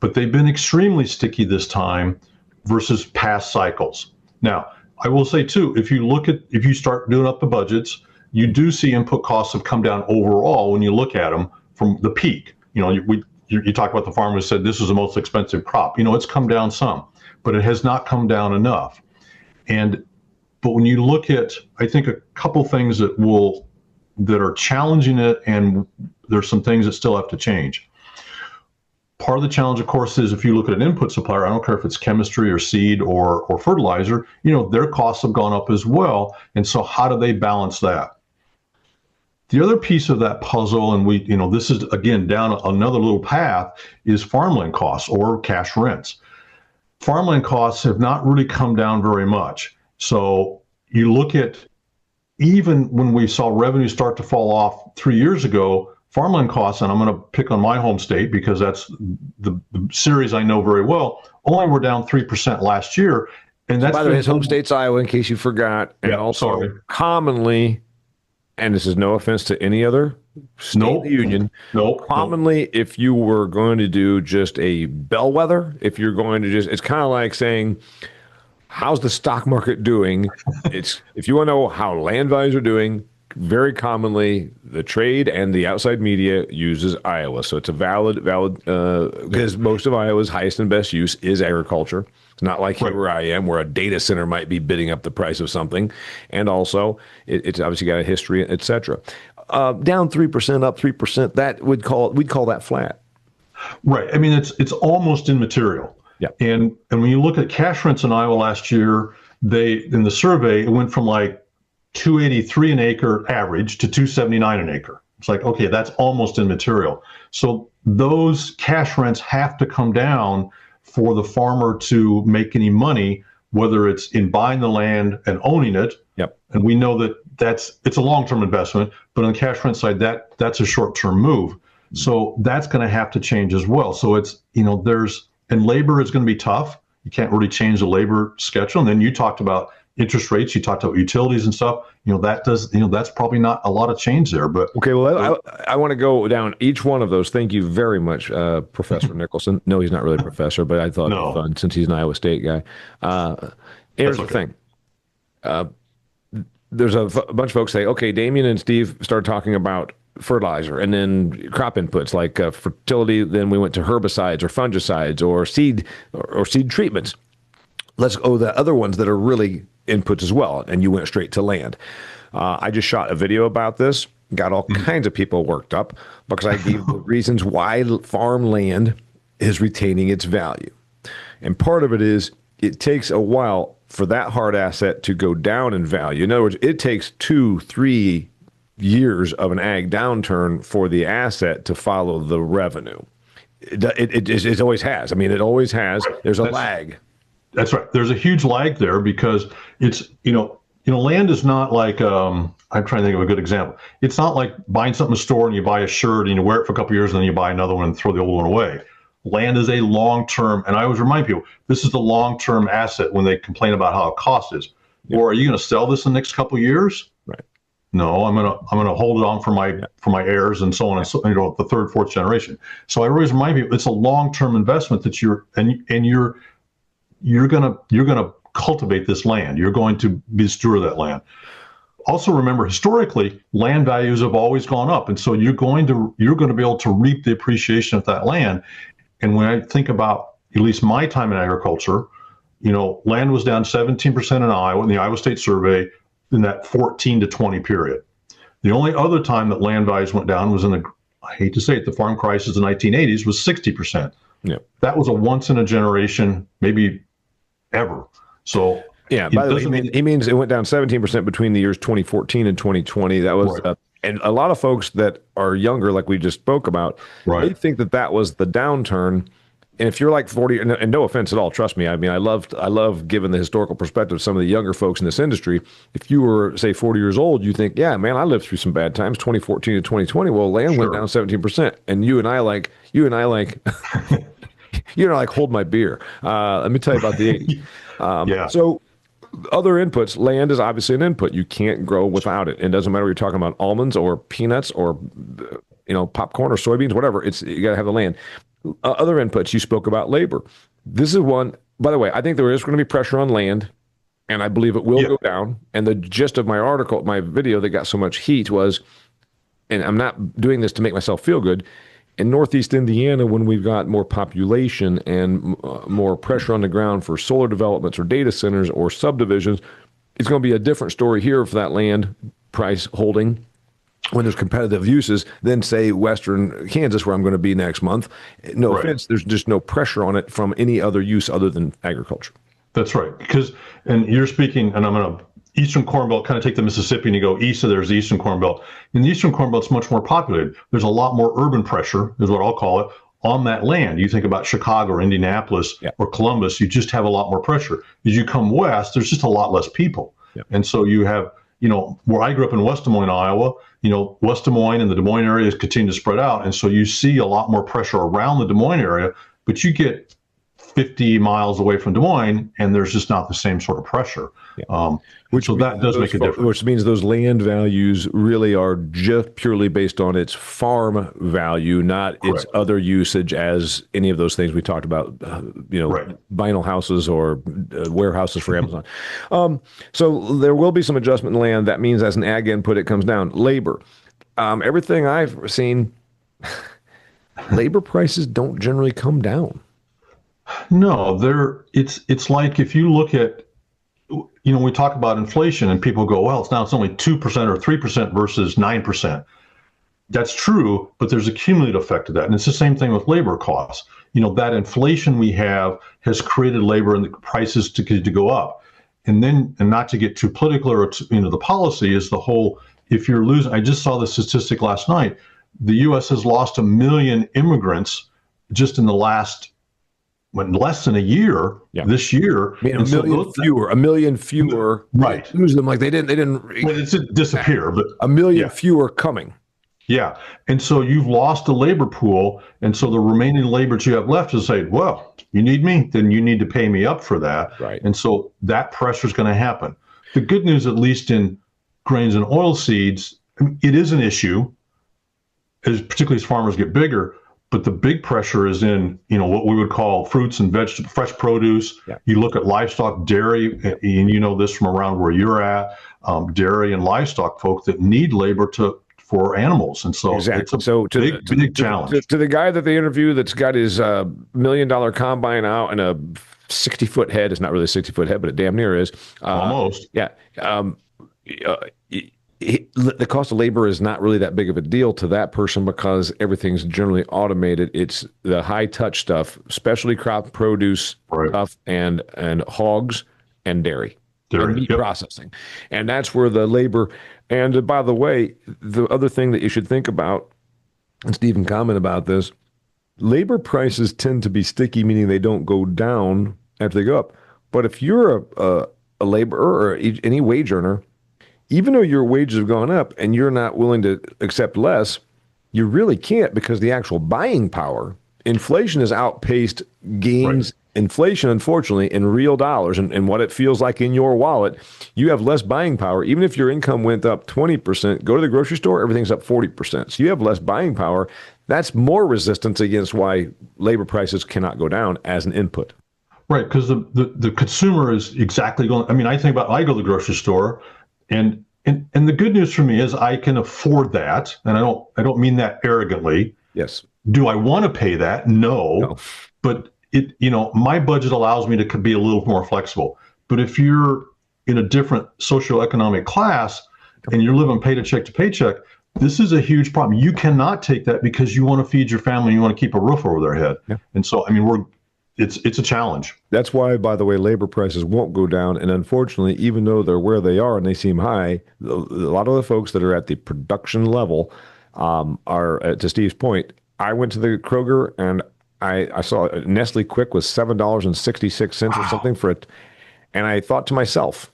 but they've been extremely sticky this time versus past cycles. Now, I will say too, if you start doing up the budgets, you do see input costs have come down overall when you look at them from the peak. You talk about the farmer who said this is the most expensive crop. It's come down some, but it has not come down enough. But when you look at, I think, a couple things that are challenging it, and there's some things that still have to change. Part of the challenge, of course, is if you look at an input supplier, I don't care if it's chemistry or seed or fertilizer, their costs have gone up as well. And so how do they balance that? The other piece of that puzzle, and this is again down another little path, is farmland costs or cash rents. Farmland costs have not really come down very much. So you look at, even when we saw revenue start to fall off 3 years ago, farmland costs, and I'm going to pick on my home state because that's the series I know very well, only were down 3% last year. And that's, by the way, his home state's Iowa, in case you forgot. And also commonly, and this is no offense to any other state in the union, commonly, if you were going to do just a bellwether, if you're going to it's kind of like saying, how's the stock market doing? It's, if you want to know how land values are doing, very commonly the trade and the outside media uses Iowa. So it's a valid, because most of Iowa's highest and best use is agriculture. It's not like here where I am, where a data center might be bidding up the price of something. And also, it's obviously got a history, et cetera. Down 3%, up 3%, that we'd call that flat. Right. I mean, it's almost immaterial. Yeah. And when you look at cash rents in Iowa last year, in the survey, it went from like $283 an acre average to $279 an acre. It's like, okay, that's almost immaterial. So those cash rents have to come down for the farmer to make any money, whether it's in buying the land and owning it. Yep. And we know that it's a long-term investment, but on the cash rent side, that's a short-term move. So that's going to have to change as well. So it's, and labor is going to be tough. You can't really change the labor schedule. And then you talked about interest rates, you talked about utilities and stuff. That's probably not a lot of change there. But okay, well, I want to go down each one of those. Thank you very much, Professor Nicholson. No, he's not really a professor, but I thought it'd be fun since he's an Iowa State guy. Here's the thing. There's a bunch of folks say, okay, Damian and Steve started talking about fertilizer and then crop inputs like fertility. Then we went to herbicides or fungicides or seed treatments. Let's go the other ones that are really inputs as well. And you went straight to land. I just shot a video about this, got all kinds of people worked up because I gave the reasons why farmland is retaining its value. And part of it is it takes a while for that hard asset to go down in value. In other words, it takes 2-3 years of an ag downturn for the asset to follow the revenue. It always has. I mean, it always has. There's a lag. That's right. There's a huge lag there because it's, land is not like, I'm trying to think of a good example. It's not like buying something in a store and you buy a shirt and you wear it for a couple of years and then you buy another one and throw the old one away. Land is a long-term, and I always remind people, this is the long-term asset when they complain about how it cost is. Yeah. Or are you going to sell this in the next couple of years? Right. No, I'm gonna hold it on for my heirs and so on and so, the third, fourth generation. So I always remind people it's a long-term investment that you're gonna cultivate this land. You're going to be a steward of that land. Also remember, historically, land values have always gone up, and so you're going to be able to reap the appreciation of that land. And when I think about at least my time in agriculture, land was down 17% in Iowa in the Iowa State Survey in that 14 to 20 period. The only other time that land values went down was I hate to say it, the farm crisis in the 1980s was 60%. Yeah. That was a once in a generation, maybe ever. So yeah, by the way, he means it went down 17% between the years 2014 and 2020. That was, right. And a lot of folks that are younger, like we just spoke about, right, they think that was the downturn. And if you're like 40, and no offense at all, trust me, I mean, I love giving the historical perspective of some of the younger folks in this industry. If you were, say, 40 years old, you think, yeah, man, I lived through some bad times, 2014 to 2020. Well, land went down 17%. And you and I like, hold my beer. Let me tell you about the 80s. Yeah. So other inputs, land is obviously an input. You can't grow without it. It doesn't matter if you're talking about almonds or peanuts or, popcorn or soybeans, whatever. You got to have the land. Other inputs, you spoke about labor. This is one, by the way, I think there is going to be pressure on land, and I believe it will go down. And the gist of my article, my video that got so much heat was, and I'm not doing this to make myself feel good, in Northeast Indiana, when we've got more population and more pressure on the ground for solar developments or data centers or subdivisions, it's going to be a different story here for that land price holding when there's competitive uses than, say, Western Kansas, where I'm going to be next month. No offense, there's just no pressure on it from any other use other than agriculture. That's right. And you're speaking, and I'm going to Eastern Corn Belt, kind of take the Mississippi and you go east of there's the Eastern Corn Belt. In the Eastern Corn Belt, it's much more populated. There's a lot more urban pressure, is what I'll call it, on that land. You think about Chicago or Indianapolis or Columbus, you just have a lot more pressure. As you come west, there's just a lot less people. And so you have, where I grew up in West Des Moines, Iowa, West Des Moines and the Des Moines area continue to spread out. And so you see a lot more pressure around the Des Moines area, but you get 50 miles away from Des Moines, and there's just not the same sort of pressure. So that does make a difference. Which means those land values really are just purely based on its farm value, not its other usage as any of those things we talked about, vinyl houses or warehouses for Amazon. So there will be some adjustment in land. That means as an ag input, it comes down. Labor. Everything I've seen, labor prices don't generally come down. No, it's like if you look at, we talk about inflation and people go, well, it's only 2% or 3% versus 9%. That's true, but there's a cumulative effect of that. And it's the same thing with labor costs. That inflation we have has created labor and the prices to go up. And not to get too political or, the policy is the whole, if you're losing, I just saw the statistic last night, the U.S. has lost 1 million immigrants just in the last less than a year this year. I mean, a million fewer. Right. Lose them like they didn't. It didn't disappear, but a million fewer coming. Yeah. And so you've lost the labor pool. And so the remaining labor that you have left is say, well, you need me, then you need to pay me up for that. Right. And so that pressure is going to happen. The good news, at least in grains and oil seeds, it is an issue, particularly as farmers get bigger. But the big pressure is in, what we would call fruits and vegetables, fresh produce. You look at livestock, dairy, and this from around where you're at, dairy and livestock folk that need labor for animals. And so it's a big challenge. To the guy that they interview that's got his $1 million combine out and a 60-foot head, it's not really a 60-foot head, but it damn near is. Almost. Yeah. The cost of labor is not really that big of a deal to that person because everything's generally automated. It's the high touch stuff, specialty crop produce stuff, and hogs and dairy and meat processing. And that's where the labor, and by the way, the other thing that you should think about, and Stephen comment about this, labor prices tend to be sticky, meaning they don't go down after they go up. But if you're a laborer or any wage earner, even though your wages have gone up and you're not willing to accept less, you really can't because the actual buying power, inflation has outpaced gains. Inflation, unfortunately, in real dollars and what it feels like in your wallet, you have less buying power. Even if your income went up 20%, go to the grocery store, everything's up 40%. So you have less buying power. That's more resistance against why labor prices cannot go down as an input. Right, because the consumer is exactly going, I go to the grocery store, and the good news for me is I can afford that, and I don't mean that arrogantly. Yes. Do I want to pay that? No. But my budget allows me to be a little more flexible. But if you're in a different socioeconomic class and you're living paycheck to paycheck, this is a huge problem. You cannot take that because you want to feed your family and you want to keep a roof over their head. Yeah. And so it's a challenge. That's why, by the way, labor prices won't go down. And unfortunately, even though they're where they are and they seem high, a lot of the folks that are at the production level are, to Steve's point, I went to the Kroger and I saw Nestle Quick was $7.66 or something for it. And I thought to myself,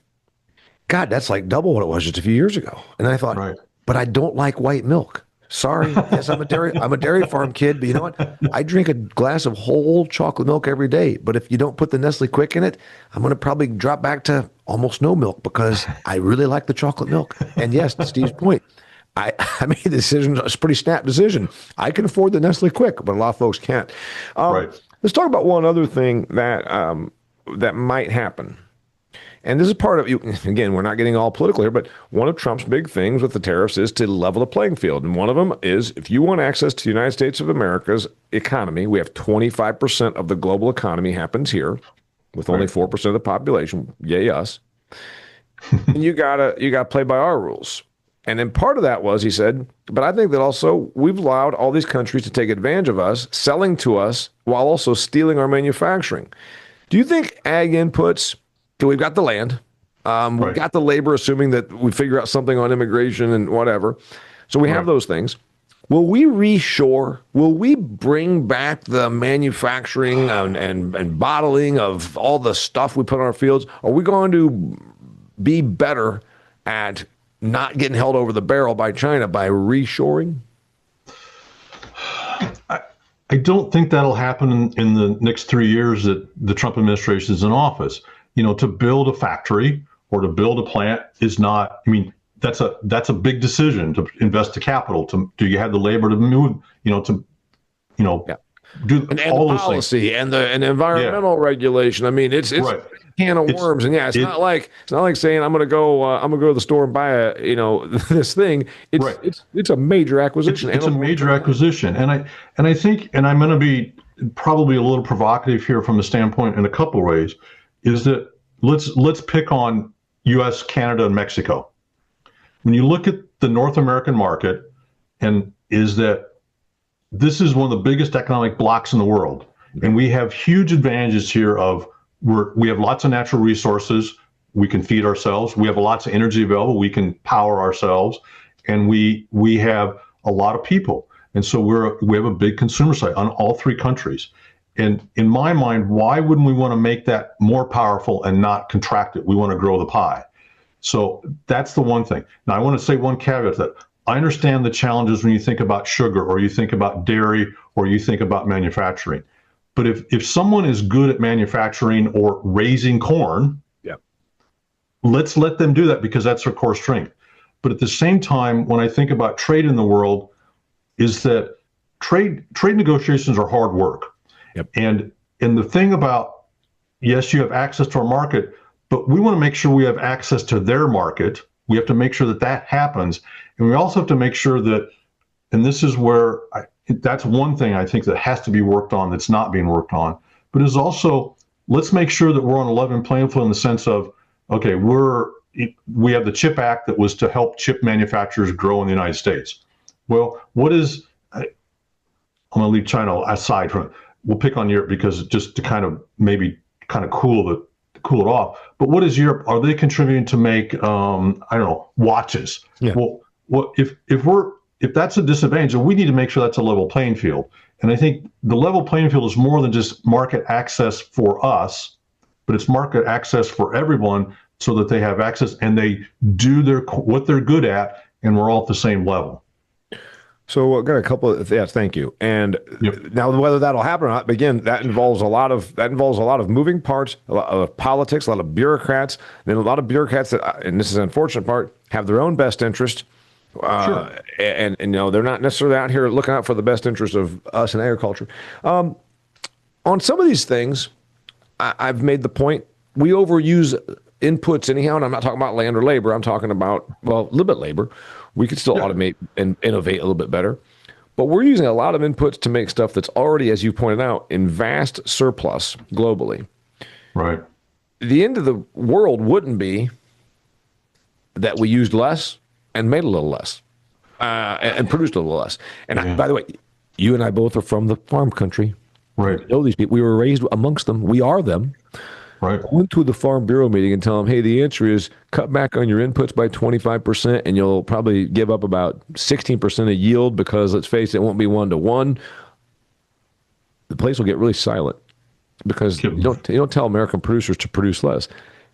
God, that's like double what it was just a few years ago. And I thought, but I don't like white milk. Sorry. Yes, I'm a dairy farm kid, but you know what? I drink a glass of whole chocolate milk every day. But if you don't put the Nestle Quick in it, I'm going to probably drop back to almost no milk because I really like the chocolate milk. And yes, to Steve's point, I made the decision. It's a pretty snap decision. I can afford the Nestle Quick, but a lot of folks can't. Let's talk about one other thing that might happen. And this is part of, again, we're not getting all political here, but one of Trump's big things with the tariffs is to level the playing field. And one of them is if you want access to the United States of America's economy, we have 25% of the global economy happens here with only 4% of the population. Yay, us. And you gotta play by our rules. And then part of that was, he said, but I think that also we've allowed all these countries to take advantage of us, selling to us while also stealing our manufacturing. Do you think ag inputs, we've got the land, We got the labor, assuming that we figure out something on immigration and whatever. So we have those things. Will we reshore? Will we bring back the manufacturing and bottling of all the stuff we put on our fields? Are we going to be better at not getting held over the barrel by China by reshoring? I don't think that'll happen in the next 3 years that the Trump administration is in office. To build a factory or to build a plant is not, that's a big decision to invest the capital. Do you have the labor to move, do and all the those policy things. and the environmental regulation. It's right. a can of worms. And it's not like saying I'm going to go to the store and buy this thing. It's a major acquisition. It's a major acquisition. And I think, and I'm going to be probably a little provocative here from the standpoint in a couple of ways, is that let's pick on US, Canada, and Mexico. When you look at the North American market, and is that this is one of the biggest economic blocks in the world. And we have huge advantages here of we have lots of natural resources. We can feed ourselves. We have lots of energy available. We can power ourselves. And we have a lot of people. And so we have a big consumer side on all three countries. And in my mind, why wouldn't we want to make that more powerful and not contract it? We want to grow the pie. So that's the one thing. Now, I want to say one caveat to that. I understand the challenges when you think about sugar or you think about dairy or you think about manufacturing. But if someone is good at manufacturing or raising corn, let's let them do that because that's their core strength. But at the same time, when I think about trade in the world, is that trade negotiations are hard work. And the thing about, yes, you have access to our market, but we want to make sure we have access to their market. We have to make sure that happens. And we also have to make sure that, and this is where that's one thing I think that has to be worked on that's not being worked on, but is also, let's make sure that we're on a level playing field in the sense of, okay, we have the CHIP Act that was to help chip manufacturers grow in the United States. Well, I'm going to leave China aside from it. We'll pick on Europe because just to kind of cool it off. But what is Europe? Are they contributing to make I don't know, watches? Yeah. Well, if that's a disadvantage, then we need to make sure that's a level playing field. And I think the level playing field is more than just market access for us, but it's market access for everyone so that they have access and they do what they're good at, and we're all at the same level. So I've got a couple of thank you. And now whether that'll happen or not, again, that involves a lot of moving parts, a lot of politics, a lot of bureaucrats, then a lot of bureaucrats that, and this is an unfortunate part, have their own best interest. Sure. And they're not necessarily out here looking out for the best interest of us in agriculture. On some of these things, I've made the point, we overuse inputs anyhow, and I'm not talking about land or labor. I'm talking about, a little bit labor. We could still automate and innovate a little bit better. But we're using a lot of inputs to make stuff that's already, as you pointed out, in vast surplus globally. Right. The end of the world wouldn't be that we used less and made a little less and produced a little less. And by the way, you and I both are from the farm country. Right. We know these people. We were raised amongst them. We are them. Right. I went to the Farm Bureau meeting and tell them, hey, the answer is cut back on your inputs by 25%, and you'll probably give up about 16% of yield because, let's face it, won't be 1-to-1. The place will get really silent because you don't tell American producers to produce less.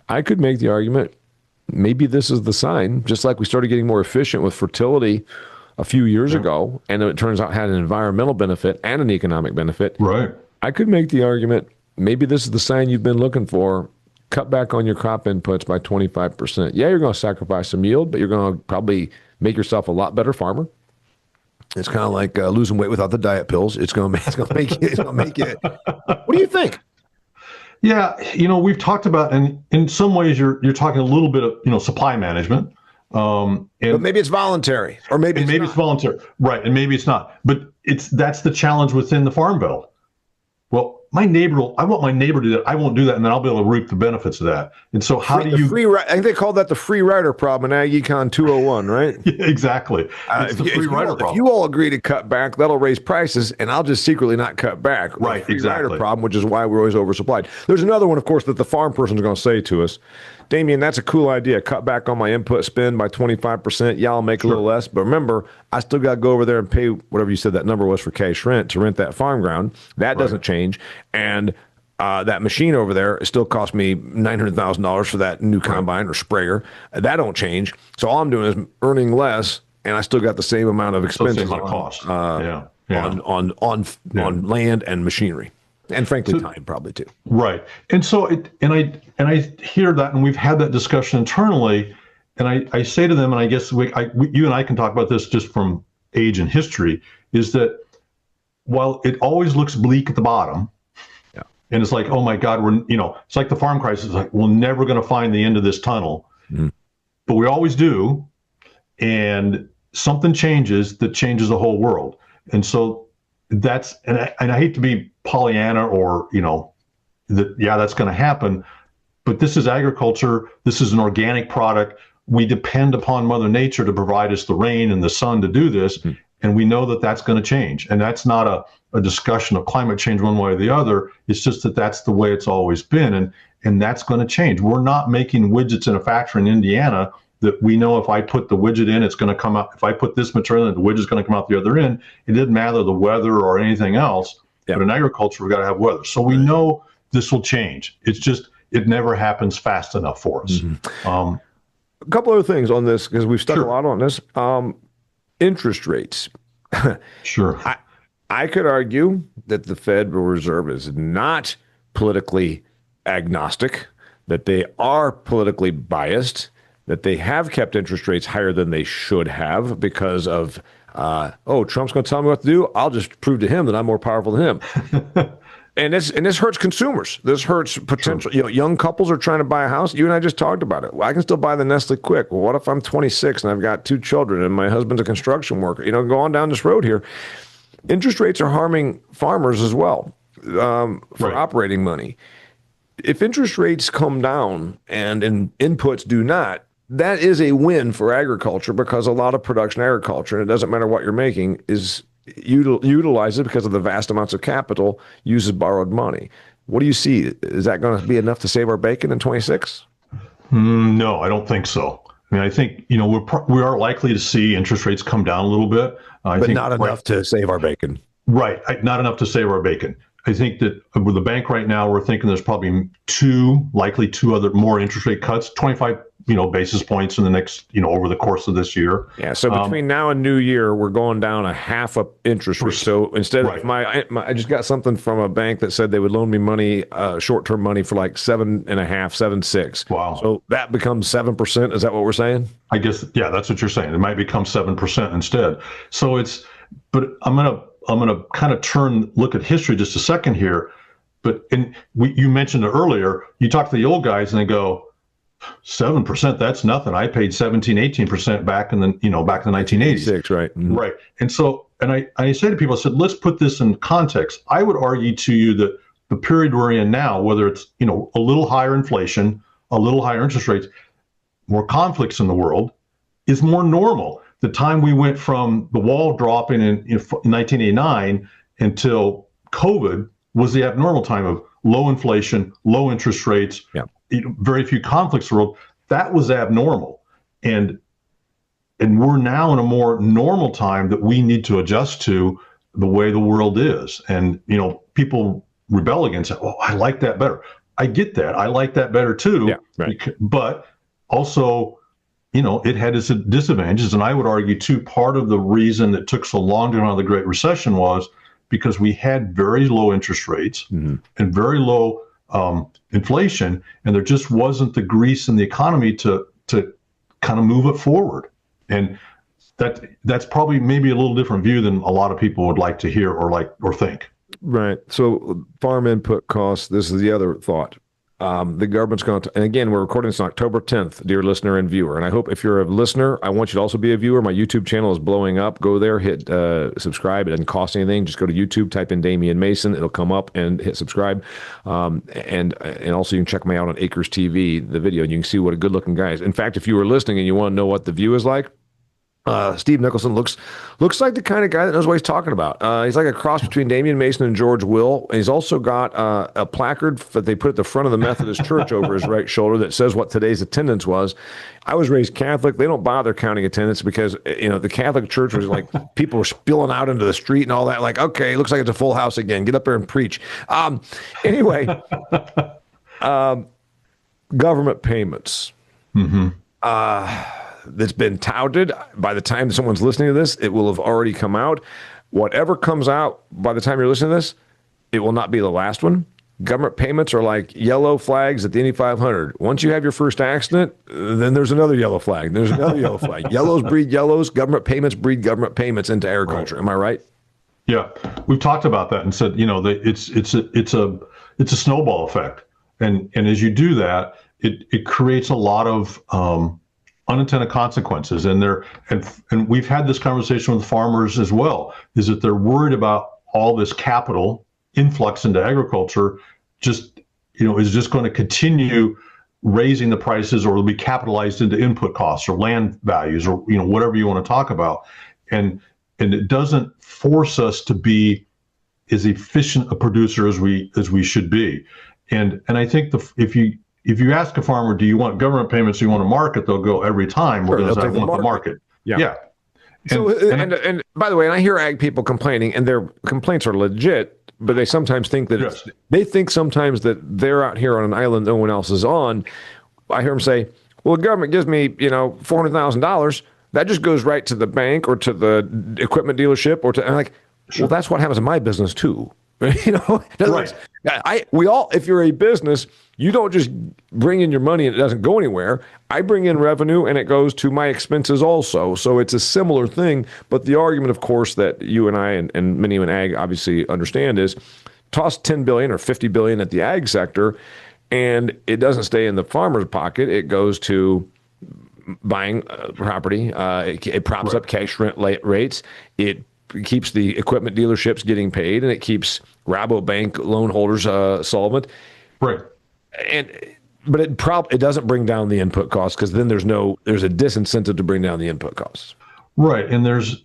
I could make the argument, maybe this is the sign, just like we started getting more efficient with fertility a few years ago, and it turns out had an environmental benefit and an economic benefit. Right. I could make the argument, maybe this is the sign you've been looking for. Cut back on your crop inputs by 25%. Yeah, you're going to sacrifice some yield, but you're going to probably make yourself a lot better farmer. It's kind of like losing weight without the diet pills. It's going to make it. What do you think? Yeah, we've talked about, and in some ways you're talking a little bit of supply management. But maybe it's voluntary, or maybe it's voluntary, right? And maybe it's not. But that's the challenge within the Farm Bill. Well, I want my neighbor to do that. I won't do that, and then I'll be able to reap the benefits of that. And so, I think they call that the free rider problem in Ag Econ 201, right? Yeah, exactly. If you all agree to cut back, that'll raise prices, and I'll just secretly not cut back. Right, free exactly. rider problem, which is why we're always oversupplied. There's another one, of course, that the farm person is going to say to us. Damian, that's a cool idea. Cut back on my input spend by 25%. Yeah, I'll make a little less. But remember, I still got to go over there and pay whatever you said that number was for cash rent to rent that farm ground. That doesn't change. And that machine over there, it still cost me $900,000 for that new combine or sprayer. That don't change. So all I'm doing is earning less, and I still got the same amount of expenses on cost. On land and machinery, and frankly, time probably too. Right. And so I hear that, and we've had that discussion internally, and I say to them, and I guess you and I can talk about this just from age and history, is that while it always looks bleak at the bottom, and it's like, oh my God, it's like the farm crisis. It's like, we're never going to find the end of this tunnel, but we always do. And something changes that changes the whole world. And so that's, and I hate to be Pollyanna or, that's going to happen, but this is agriculture. This is an organic product. We depend upon Mother Nature to provide us the rain and the sun to do this. And we know that that's going to change. And that's not a discussion of climate change one way or the other. It's just that that's the way it's always been. And that's going to change. We're not making widgets in a factory in Indiana that we know if I put the widget in, it's going to come out. If I put this material in, the widget's going to come out the other end. It didn't matter the weather or anything else. But in agriculture, we've got to have weather. So we know this will change. It's just, it never happens fast enough for us. A couple other things on this, because we've stuck a lot on this. Interest rates. Sure. I could argue that the Federal Reserve is not politically agnostic, that they are politically biased, that they have kept interest rates higher than they should have because of, Trump's going to tell me what to do. I'll just prove to him that I'm more powerful than him. And this hurts consumers. This hurts potential. Young couples are trying to buy a house. You and I just talked about it. Well, I can still buy the Nestle Quick. Well, what if I'm 26 and I've got 2 children and my husband's a construction worker? Go on down this road here. Interest rates are harming farmers as well for operating money. If interest rates come down and inputs do not, that is a win for agriculture, because a lot of production agriculture, and it doesn't matter what you're making, is utilize it because of the vast amounts of capital, uses borrowed money. What do you see? Is that going to be enough to save our bacon in 26? No, I don't think so. I mean, I think, we are likely to see interest rates come down a little bit. But not enough to save our bacon. Right. Not enough to save our bacon. I think that with the bank right now, we're thinking there's probably likely two other more interest rate cuts, 25 basis points in the next, over the course of this year. Yeah. So between now and New Year, we're going down a half a interest rate. So instead of I just got something from a bank that said they would loan me money, short-term money for like 7.5, 7.6. Wow. So that becomes 7%. Is that what we're saying? I guess, yeah, that's what you're saying. It might become 7% instead. So but I'm going to kind of look at history just a second here. But you mentioned it earlier. You talk to the old guys and they go, 7%, that's nothing. I paid 17, 18% back in the 1980s. Right. Mm-hmm. Right. And so, I say to people, I said, let's put this in context. I would argue to you that the period we're in now, whether it's, a little higher inflation, a little higher interest rates, more conflicts in the world, is more normal. The time we went from the wall dropping in 1989 until COVID was the abnormal time of low inflation, low interest rates, very few conflicts in the world. That was abnormal. And we're now in a more normal time that we need to adjust to the way the world is. And, people rebel against it. Oh, I like that better. I get that. I like that better too. Yeah, right. But also, it had its disadvantages. And I would argue too, part of the reason it took so long to come out of the Great Recession was because we had very low interest rates and very low inflation, and there just wasn't the grease in the economy to kind of move it forward. And that's probably maybe a little different view than a lot of people would like to hear or think. Right. So farm input costs, this is the other thought. The government's going to, and again, we're recording this on October 10th, dear listener and viewer. And I hope if you're a listener, I want you to also be a viewer. My YouTube channel is blowing up. Go there, hit subscribe. It doesn't cost anything. Just go to YouTube, type in Damian Mason. It'll come up, and hit subscribe. And also you can check me out on Acres TV, the video, and you can see what a good looking guy is. In fact, if you were listening and you want to know what the view is like, Steve Nicholson looks like the kind of guy that knows what he's talking about. He's like a cross between Damian Mason and George Will. And he's also got a placard that they put at the front of the Methodist Church over his right shoulder that says what today's attendance was. I was raised Catholic. They don't bother counting attendance because the Catholic Church was like people were spilling out into the street and all that. Like, okay, looks like it's a full house again. Get up there and preach. Anyway, government payments. Mm-hmm. That's been touted. By the time someone's listening to this, it will have already come out. Whatever comes out by the time you're listening to this, it will not be the last one. Government payments are like yellow flags at the Indy 500. Once you have your first accident, then there's another yellow flag. There's another yellow flag. Yellows breed yellows. Government payments breed government payments into agriculture. Right. Am I right? Yeah, we've talked about that and said, it's a snowball effect, and as you do that, it creates a lot of unintended consequences, and we've had this conversation with farmers as well, is that they're worried about all this capital influx into agriculture is just going to continue raising the prices, or will be capitalized into input costs or land values, or whatever you want to talk about, and it doesn't force us to be as efficient a producer as we should be, and I think if you ask a farmer, do you want government payments, do you want a market, they'll go every time, we're going to say, I want the market. Yeah. And by the way, and I hear ag people complaining, and their complaints are legit, but they sometimes think that they think sometimes that they're out here on an island no one else is on. I hear them say, well, the government gives me, $400,000. That just goes right to the bank or to the equipment dealership I'm like, well, that's what happens in my business too. Right. If you're a business, you don't just bring in your money and it doesn't go anywhere. I bring in revenue and it goes to my expenses also. So it's a similar thing. But the argument, of course, that you and I and many in ag obviously understand is toss $10 billion or $50 billion at the ag sector, and it doesn't stay in the farmer's pocket. It goes to buying property. It props up cash rent rates. It keeps the equipment dealerships getting paid, and it keeps Rabobank loan holders solvent. Right. But it doesn't bring down the input costs, because then there's a disincentive to bring down the input costs. Right. And it's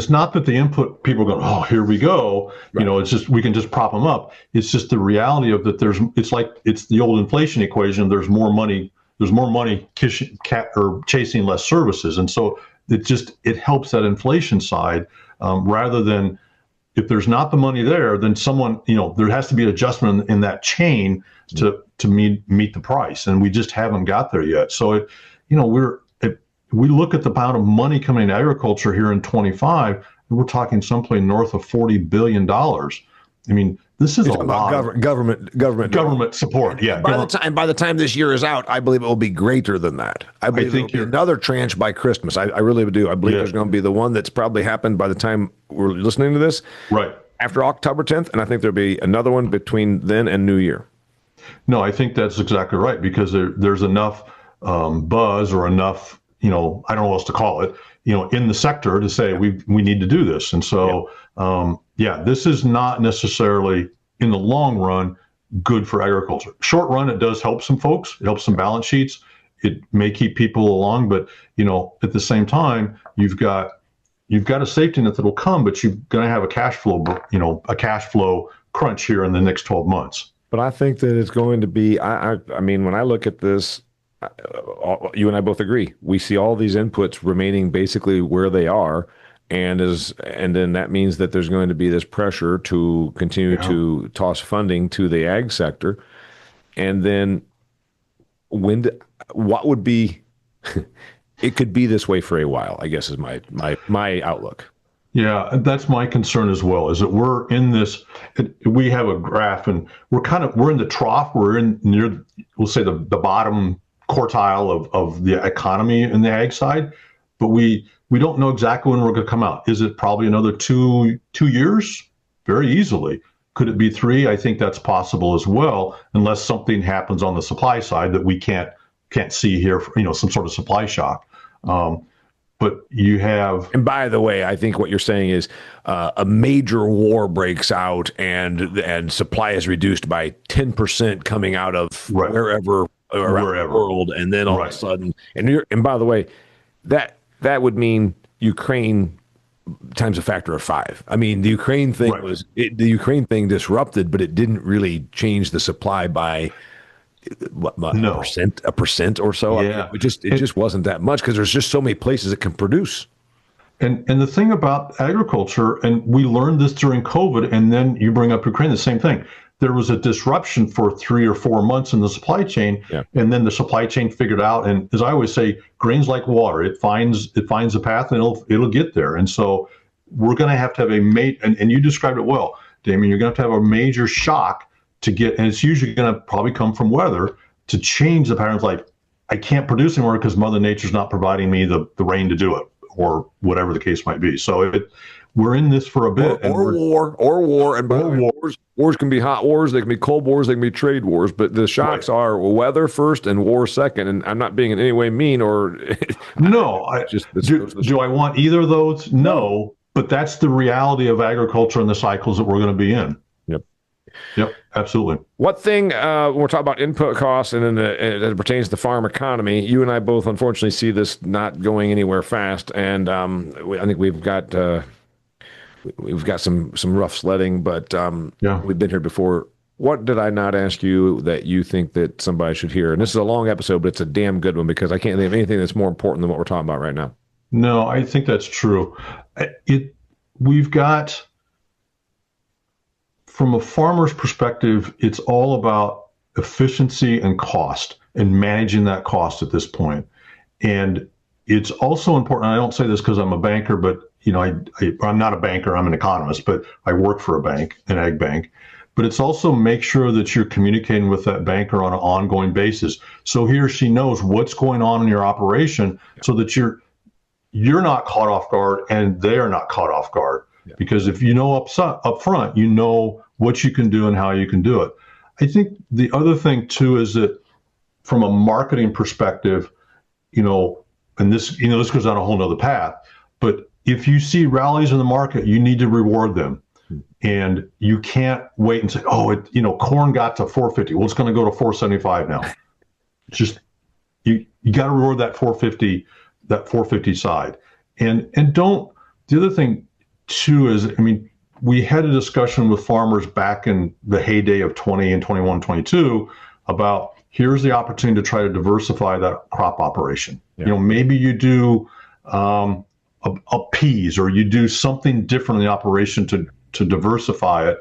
not that the input people go, oh, here we go. Right. It's just, we can just prop them up. It's just the reality of that. It's the old inflation equation. There's more money chasing less services. And so it helps that inflation side, rather than, if there's not the money there, then someone, there has to be an adjustment in that chain to meet the price, and we just haven't got there yet. So we look at the amount of money coming into agriculture here in 25, and we're talking someplace north of $40 billion. I mean, this is a lot of government support. Yeah. By the time this year is out, I believe it will be greater than that. I believe it will be another tranche by Christmas. I really do. I believe there's going to be the one that's probably happened by the time we're listening to this. Right. After October 10th, and I think there'll be another one between then and New Year. No, I think that's exactly right, because there's enough buzz, or enough, I don't know what else to call it, in the sector to say we need to do this. And so, this is not necessarily in the long run good for agriculture. Short run, it does help some folks. It helps some balance sheets. It may keep people along, but at the same time, you've got a safety net that'll come, but you're going to have a cash flow crunch here in the next 12 months. But I think that it's going to be, I mean, when I look at this, you and I both agree. We see all these inputs remaining basically where they are, and then that means that there's going to be this pressure to continue to toss funding to the ag sector. And then what would be, it could be this way for a while, I guess, is my outlook. Yeah, that's my concern as well, is that we're in this, we have a graph, and we're in the trough, we're in near, we'll say the bottom quartile of the economy in the ag side, but we don't know exactly when we're going to come out. Is it probably another two years? Very easily. Could it be 3? I think that's possible as well, unless something happens on the supply side that we can't see here, some sort of supply shock. But you have, and by the way, I think what you're saying is a major war breaks out, and supply is reduced by 10% coming out of wherever around the world, and then all of a sudden, and by the way, that would mean Ukraine times a factor of 5. I mean, the Ukraine thing Right. the Ukraine thing disrupted, but it didn't really change the supply by No. a percent or so. I mean, Yeah. it just wasn't that much because there's just so many places that can produce. And the thing about agriculture, and we learned this during COVID, and then you bring up Ukraine, the same thing. There was a disruption for 3 or 4 months in the supply chain, Yeah. and then the supply chain figured out. And as I always say, grain's like water; it finds a path, and it'll get there. And so we're going to have a and you described it well, Damian. You're going to have a major shock to get, and it's usually going to probably come from weather to change the patterns. Like, I can't produce anymore because Mother Nature's not providing me the rain to do it, or whatever the case might be. So we're in this for a bit. Or war. And by the way, wars can be hot wars, they can be cold wars, they can be trade wars, but the shocks are weather first and war second. And I'm not being in any way mean or No, do I want either of those? No, but that's the reality of agriculture and the cycles that we're going to be in. Yep, absolutely. What thing, when we're talking about input costs and then as it pertains to the farm economy, you and I both unfortunately see this not going anywhere fast. And I think we've got some rough sledding, but we've been here before. What did I not ask you that you think that somebody should hear? And this is a long episode, but it's a damn good one because I can't think of anything that's more important than what we're talking about right now. No, I think that's true. We've got, from a farmer's perspective, it's all about efficiency and cost and managing that cost at this point. And it's also important, I don't say this because I'm a banker, but I'm not a banker, I'm an economist, but I work for a bank, an ag bank. But it's also make sure that you're communicating with that banker on an ongoing basis, so he or she knows what's going on in your operation, so that you're not caught off guard and they're not caught off guard. Yeah. Because if you know up front, you know what you can do and how you can do it. I think the other thing too is that from a marketing perspective, and this goes on a whole nother path, but if you see rallies in the market, you need to reward them. And you can't wait and say, corn got to 450. Well, it's going to go to 475 now. Just, you got to reward that 450 side. And the other thing too is, we had a discussion with farmers back in the heyday of 20 and 21, 22 about here's the opportunity to try to diversify that crop operation. Yeah. Maybe you do a peas, or you do something different in the operation to diversify it,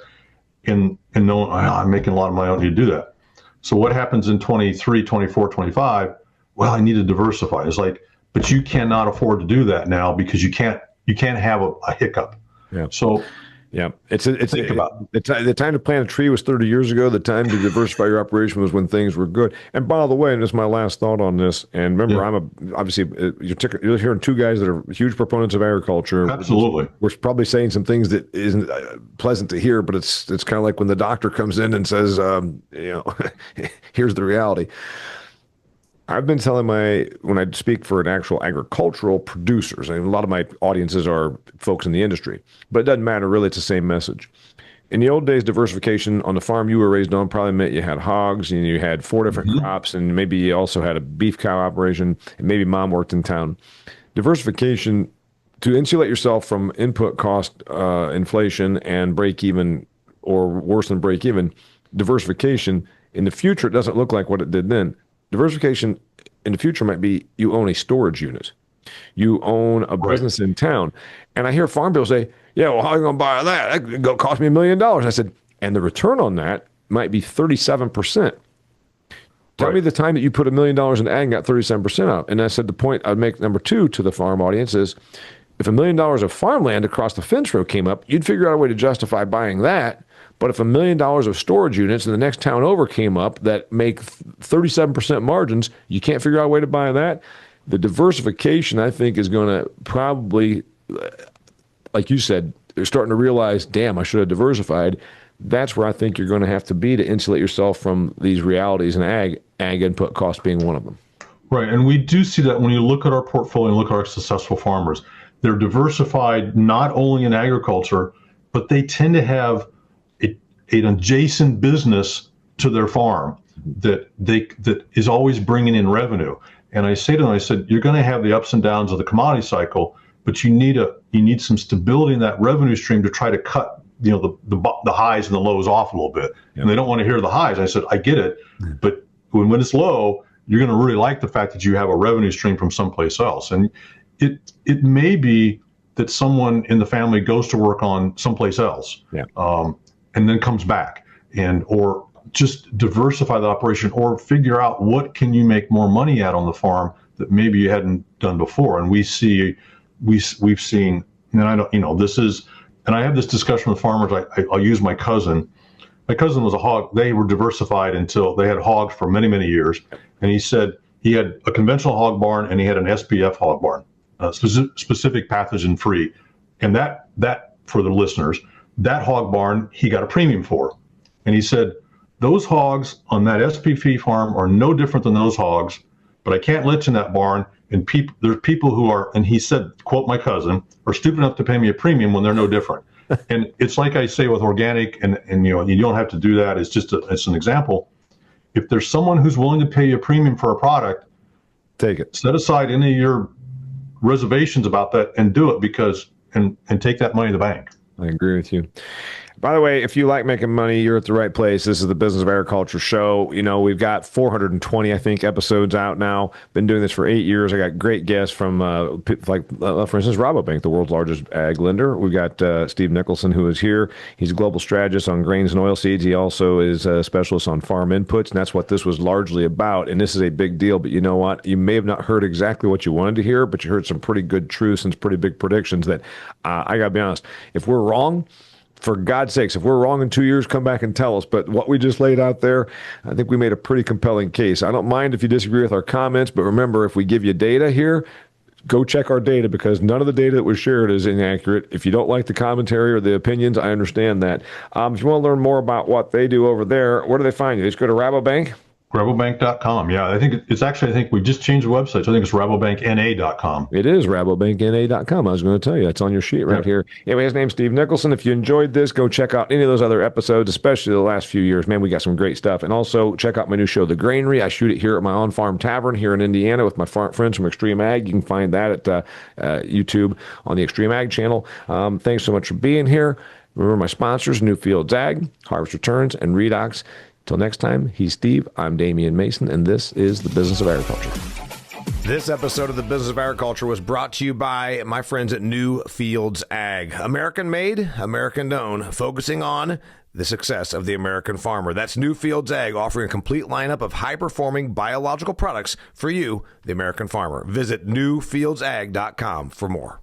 and knowing I'm making a lot of money, I don't need to do that. So what happens in 23, 24, 25? Well, I need to diversify. It's like, but you cannot afford to do that now because you can't have a hiccup. Yeah. So yeah, the time to plant a tree was 30 years ago. The time to diversify your operation was when things were good. And by the way, and this is my last thought on this. And remember, you're hearing two guys that are huge proponents of agriculture. Absolutely, we're probably saying some things that isn't pleasant to hear, but it's kind of like when the doctor comes in and says, here's the reality. I've been telling when I speak for an actual agricultural producers, and a lot of my audiences are folks in the industry, but it doesn't matter really, it's the same message. In the old days, diversification on the farm you were raised on probably meant you had hogs and you had 4 different crops, and maybe you also had a beef cow operation, and maybe mom worked in town. Diversification, to insulate yourself from input cost inflation and break even, or worse than break even, diversification in the future, it doesn't look like what it did then. Diversification in the future might be you own a storage unit. You own a business in town. And I hear farm people say, yeah, well, how are you going to buy that? That could cost me $1 million. I said, and the return on that might be 37%. Tell me the time that you put $1 million in ag and got 37% out. And I said, the point I'd make number 2 to the farm audience is, if $1 million of farmland across the fence row came up, you'd figure out a way to justify buying that. But if $1 million of storage units in the next town over came up that make 37% margins, you can't figure out a way to buy that. The diversification, I think, is going to probably, like you said, they're starting to realize, damn, I should have diversified. That's where I think you're going to have to be to insulate yourself from these realities, and ag input cost being one of them. Right, and we do see that when you look at our portfolio and look at our successful farmers. They're diversified not only in agriculture, but they tend to have an adjacent business to their farm that is always bringing in revenue. And I say to them, I said, you're going to have the ups and downs of the commodity cycle, but you need some stability in that revenue stream to try to cut, the highs and the lows off a little bit. Yeah. And they don't want to hear the highs. I said, I get it, but when it's low, you're going to really like the fact that you have a revenue stream from someplace else. And it may be that someone in the family goes to work on someplace else, and then comes back, or just diversify the operation, or figure out what can you make more money at on the farm that maybe you hadn't done before. And we've seen, and I don't, this is, and I have this discussion with farmers. I'll use my cousin. My cousin was a hog. They were diversified until they had hogs for many, many years. And he said he had a conventional hog barn and he had an SPF hog barn, specific pathogen free. And that for the listeners, that hog barn, he got a premium for. And he said, those hogs on that SPF farm are no different than those hogs, but I can't let you in that barn. And there's people who are, and he said, quote my cousin, are stupid enough to pay me a premium when they're no different. And it's like I say with organic, and you don't have to do that. It's just it's an example. If there's someone who's willing to pay you a premium for a product, take it. Set aside any of your reservations about that and do it, because and take that money to the bank. I agree with you. By the way, if you like making money, you're at the right place. This is the Business of Agriculture show. We've got 420, I think, episodes out now. Been doing this for 8 years. I got great guests from, for instance, Rabobank, the world's largest ag lender. We've got Steve Nicholson, who is here. He's a global strategist on grains and oilseeds. He also is a specialist on farm inputs, and that's what this was largely about. And this is a big deal. But you know what? You may have not heard exactly what you wanted to hear, but you heard some pretty good truths and pretty big predictions that I got to be honest, if we're wrong, for God's sakes, if we're wrong in 2 years, come back and tell us. But what we just laid out there, I think we made a pretty compelling case. I don't mind if you disagree with our comments, but remember, if we give you data here, go check our data, because none of the data that was shared is inaccurate. If you don't like the commentary or the opinions, I understand that. If you want to learn more about what they do over there, where do they find you? They just go to Rabobank? Rabobank.com. Yeah, I think we just changed the website. So I think it's rabobankna.com. It is rabobankna.com. I was going to tell you, it's on your sheet right here. Anyway, his name's Steve Nicholson. If you enjoyed this, go check out any of those other episodes, especially the last few years. Man, we got some great stuff. And also check out my new show, The Granary. I shoot it here at my on-farm tavern here in Indiana with my friends from XtremeAg. You can find that at YouTube on the XtremeAg channel. Thanks so much for being here. Remember my sponsors, Newfields Ag, Harvest Returns, and Redox. Till next time, he's Steve, I'm Damian Mason, and this is the Business of Agriculture. This episode of the Business of Agriculture was brought to you by my friends at Newfields Ag. American made, American known, focusing on the success of the American farmer. That's Newfields Ag, offering a complete lineup of high-performing biological products for you, the American farmer. Visit newfieldsag.com for more.